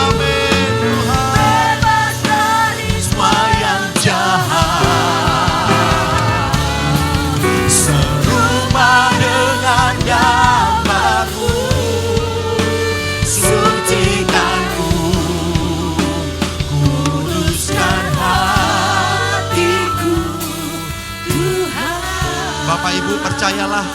amin Tuhan. Semua yang jahat serupa dengan gambar-Mu. Sucikanku, kuduskan hatiku Tuhan. Bapak Ibu percayalah,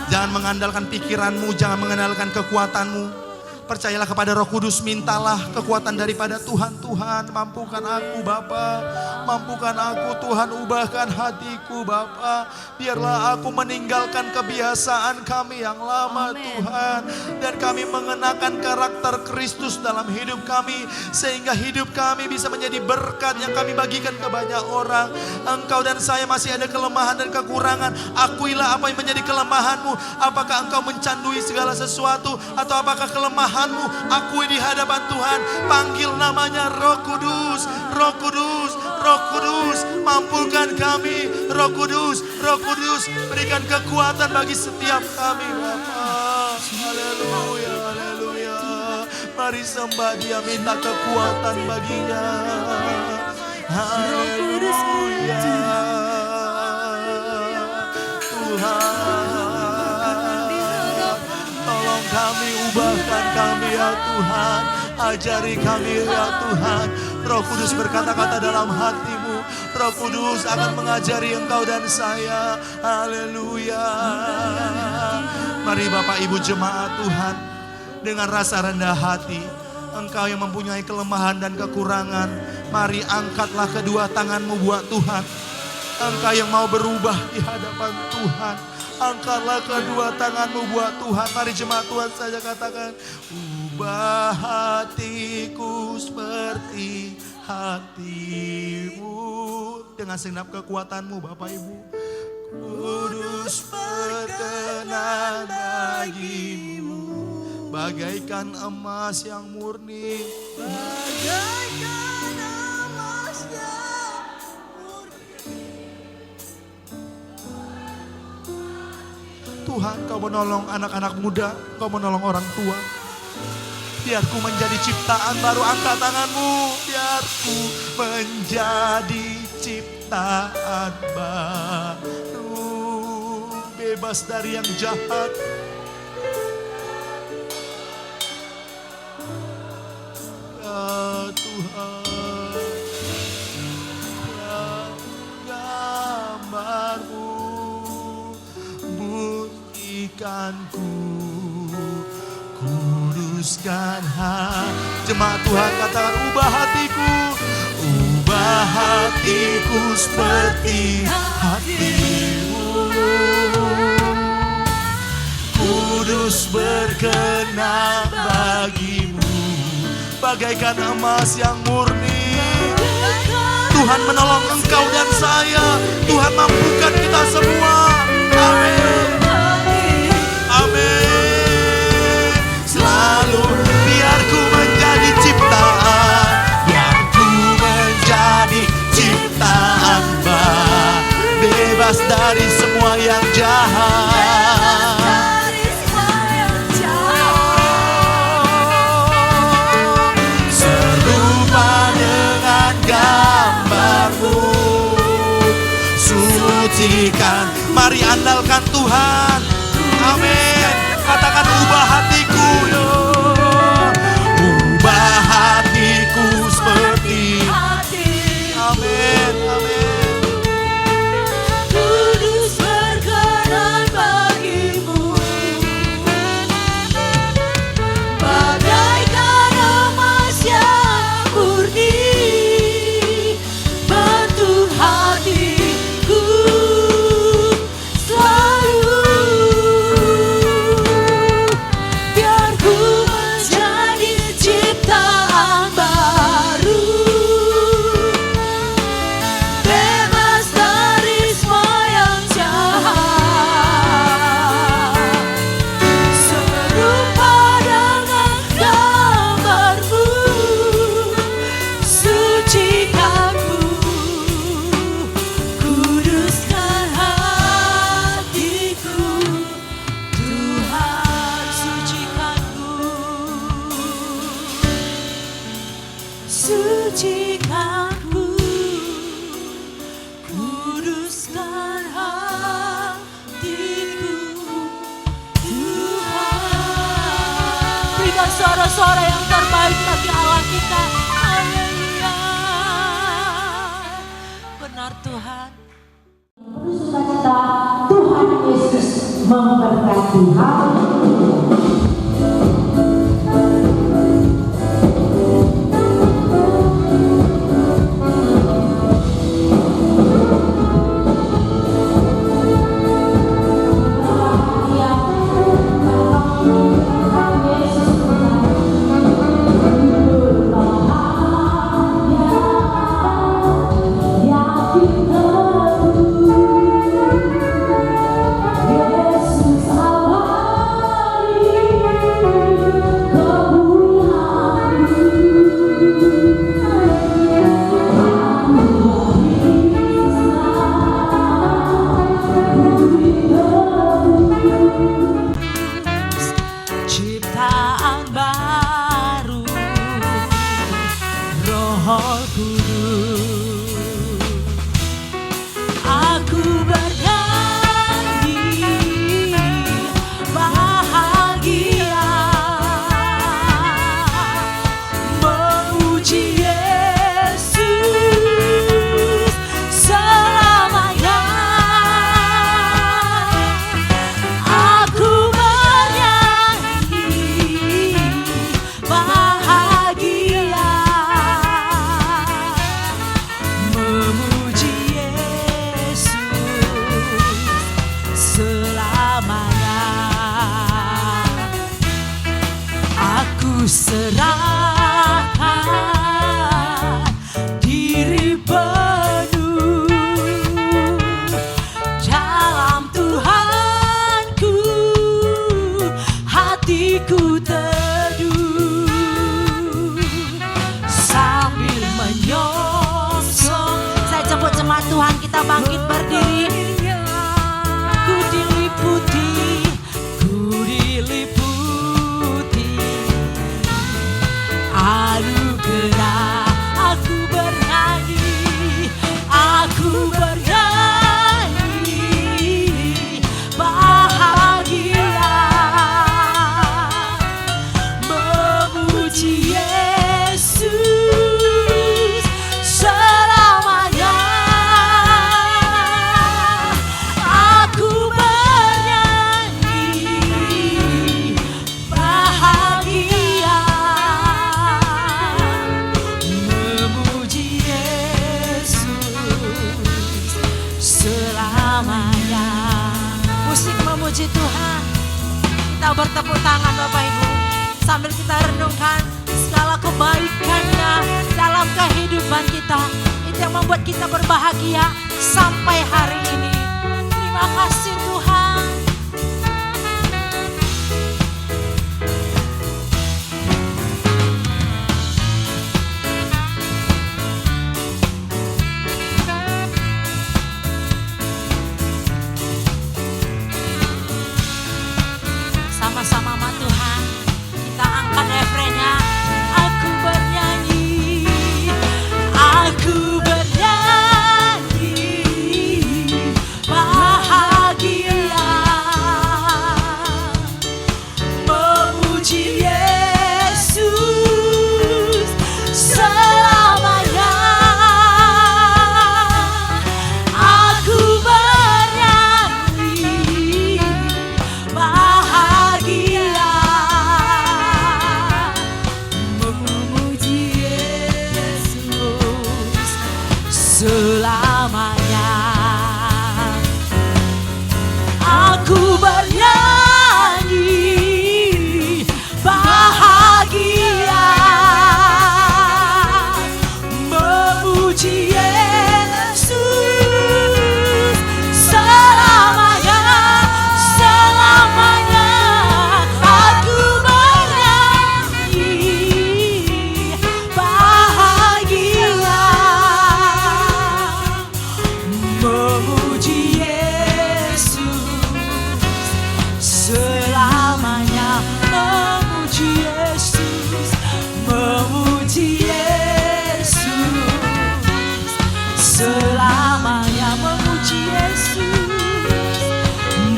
jangan mengandalkan pikiranmu, jangan mengandalkan kekuatanmu. Percayalah kepada Roh Kudus, mintalah kekuatan daripada Tuhan. Tuhan, mampukan aku Bapa, mampukan aku Tuhan, ubahkan hatiku Bapa. Biarlah aku meninggalkan kebiasaan kami yang lama Tuhan, dan kami mengenakan karakter Kristus dalam hidup kami, sehingga hidup kami bisa menjadi berkat yang kami bagikan ke banyak orang. Engkau dan saya masih ada kelemahan dan kekurangan. Akuilah apa yang menjadi kelemahanmu. Apakah engkau mencandui segala sesuatu, atau apakah kelemahanmu akui di hadapan Tuhan. Panggil namanya Roh Kudus, Roh Kudus, Roh Kudus, mampukan kami. Roh Kudus, Roh Kudus, berikan kekuatan bagi setiap kami Bapa. Haleluya, haleluya. Mari sembah Dia, minta kekuatan baginya. Haleluya. Tuhan, tolong kami, ubahkan kami ya Tuhan. Ajari kami ya Tuhan. Roh Kudus berkata-kata dalam hati-Mu. Roh Kudus akan mengajari engkau dan saya. Haleluya. Mari Bapak Ibu jemaat Tuhan, dengan rasa rendah hati, engkau yang mempunyai kelemahan dan kekurangan, mari angkatlah kedua tanganmu buat Tuhan. Engkau yang mau berubah di hadapan Tuhan, angkatlah kedua tanganmu buat Tuhan. Mari jemaat Tuhan saja katakan, ubah hatiku seperti hati-Mu. Dengan segenap kekuatanmu Bapak Ibu. Kudus berkenan bagi-Mu, bagaikan emas yang murni. Bagaikan emas yang murni. Tuhan, Kau menolong anak-anak muda, Kau menolong orang tua. Biar ku menjadi ciptaan baru, angkat tanganmu. Biar ku menjadi ciptaan baru, bebas dari yang jahat. Ya Tuhan, ya gambar-Mu, bunyikanku, kuduskan hati. Jemaat Tuhan katakan, ubah hatiku, ubah hatiku seperti hatimu, kudus berkenan bagimu, bagaikan emas yang murni. Tuhan menolong engkau dan saya, Tuhan mampukan kita semua. Amin. Amin. Selalu biar ku menjadi ciptaan, biar ku menjadi ciptaan baru, bebas dari semua yang jahat. Serupa dengan gambarmu, sucikan. Mari andalkan Tuhan. Amin. Katakan, ubah hatiku, yo. Ubah hatiku seperti hati. Amin. Amin. Kudus berkenan bagimu, bagaikan emas yang murni, bantu hatiku selalu, biar ku menjadi ciptaan baru, bebas dari semua yang jahat. Serupa dengan gambarmu, sucikanku, kuduskan hatiku. Tuhan, sucikanku, sucikanku, kuduskan hatiku. Tuhan, berikan suara-suara yang terbaik bagi Allah kita. Haleluya. Benar Tuhan. Sukacita Tuhan Yesus memberkati. Haleluya. Ciptaan baru, Roh Kudus, aku bernyanyi bahagia, memuji Yesus selamanya. Aku bernyanyi bahagia, memuji Yesus selamanya. Aku serahkan diri penuh dalam Tuhanku, hatiku teduh sambil menyongsong. Saya jemput jemaat Tuhan, kita bangkit berdiri. Ku diliputi kita bertepuk tangan Bapak Ibu. Sambil kita renungkan segala kebaikannya dalam kehidupan kita. Itu yang membuat kita berbahagia sampai hari ini. Terima kasih Tuhan. Sama-sama sama Tuhan, kita angkat refrennya. Aku bernyanyi, aku bernyanyi, bahagia, memuji Yesus selamanya. Aku bernyanyi, bahagia, memuji Yesus selamanya. Aku bernyanyi, bahagia, memuji Yesus selamanya, selamanya. Aku bernyanyi, bahagia, memuji Yesus selamanya, memuji Yesus, memuji Yesus selamanya, memuji Yesus,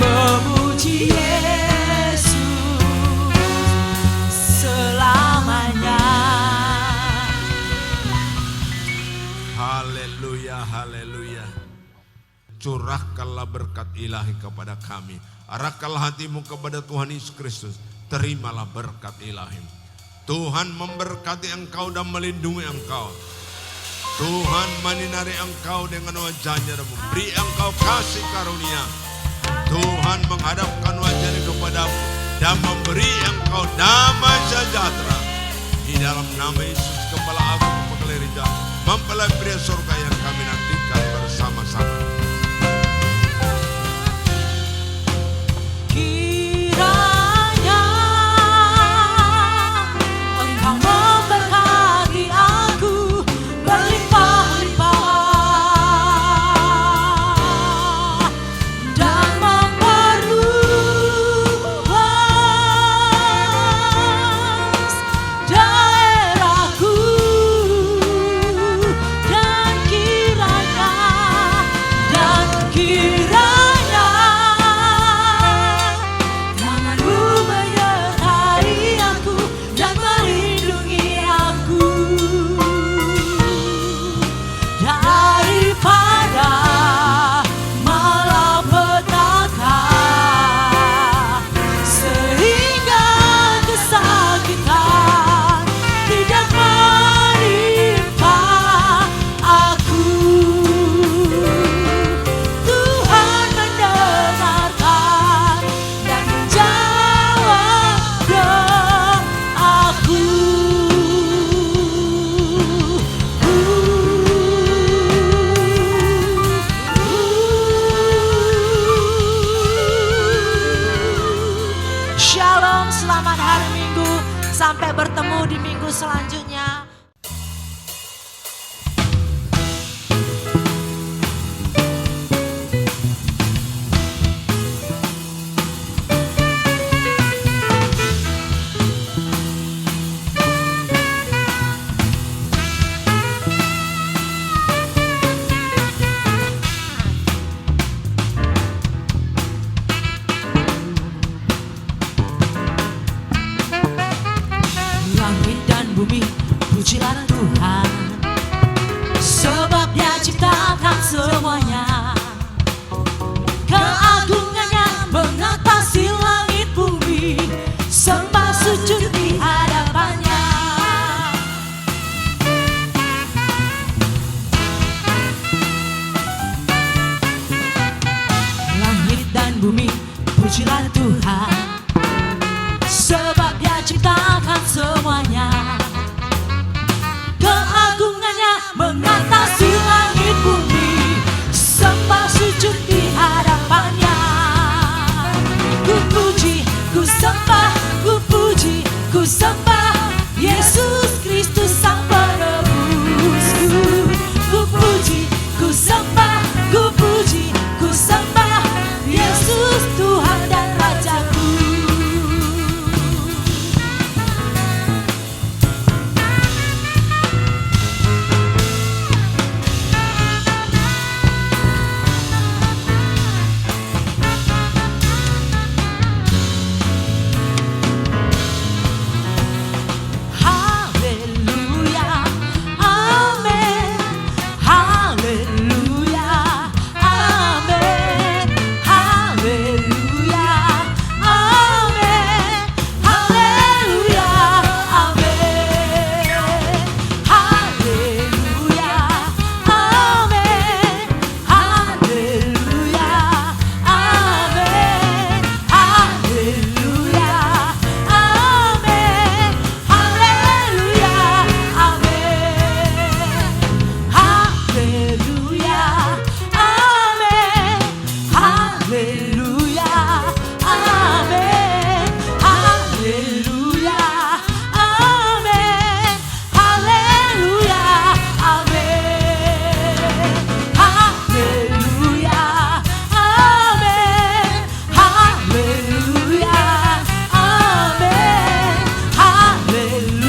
memuji Yesus selamanya. Haleluya, haleluya. Curahkanlah berkat ilahi kepada kami. Arahkanlah hatimu kepada Tuhan Yesus Kristus. Terimalah berkat ilahi. Tuhan memberkati engkau dan melindungi engkau. Tuhan menyinari engkau dengan wajahnya dan memberi engkau kasih karunia. Tuhan menghadapkan wajahnya kepadamu dan memberi engkau damai sejahtera. Di dalam nama Yesus, Kepala Agung Pengelirita, mempelai pria surga yang kami nantikan bersama-sama. Kiranya Engkau memberkati aku berlimpah-limpah dan memperluas daerahku, dan kiranya tanganmu menyertai aku dan melindungi aku daripada malapetaka, sehingga kesakitan tidak menimpa aku. Tuhan mendengarkan dan menjawab doaku. Shalom, selamat hari Minggu. Sampai bertemu di minggu selanjutnya. Langit dan bumi Haleluya.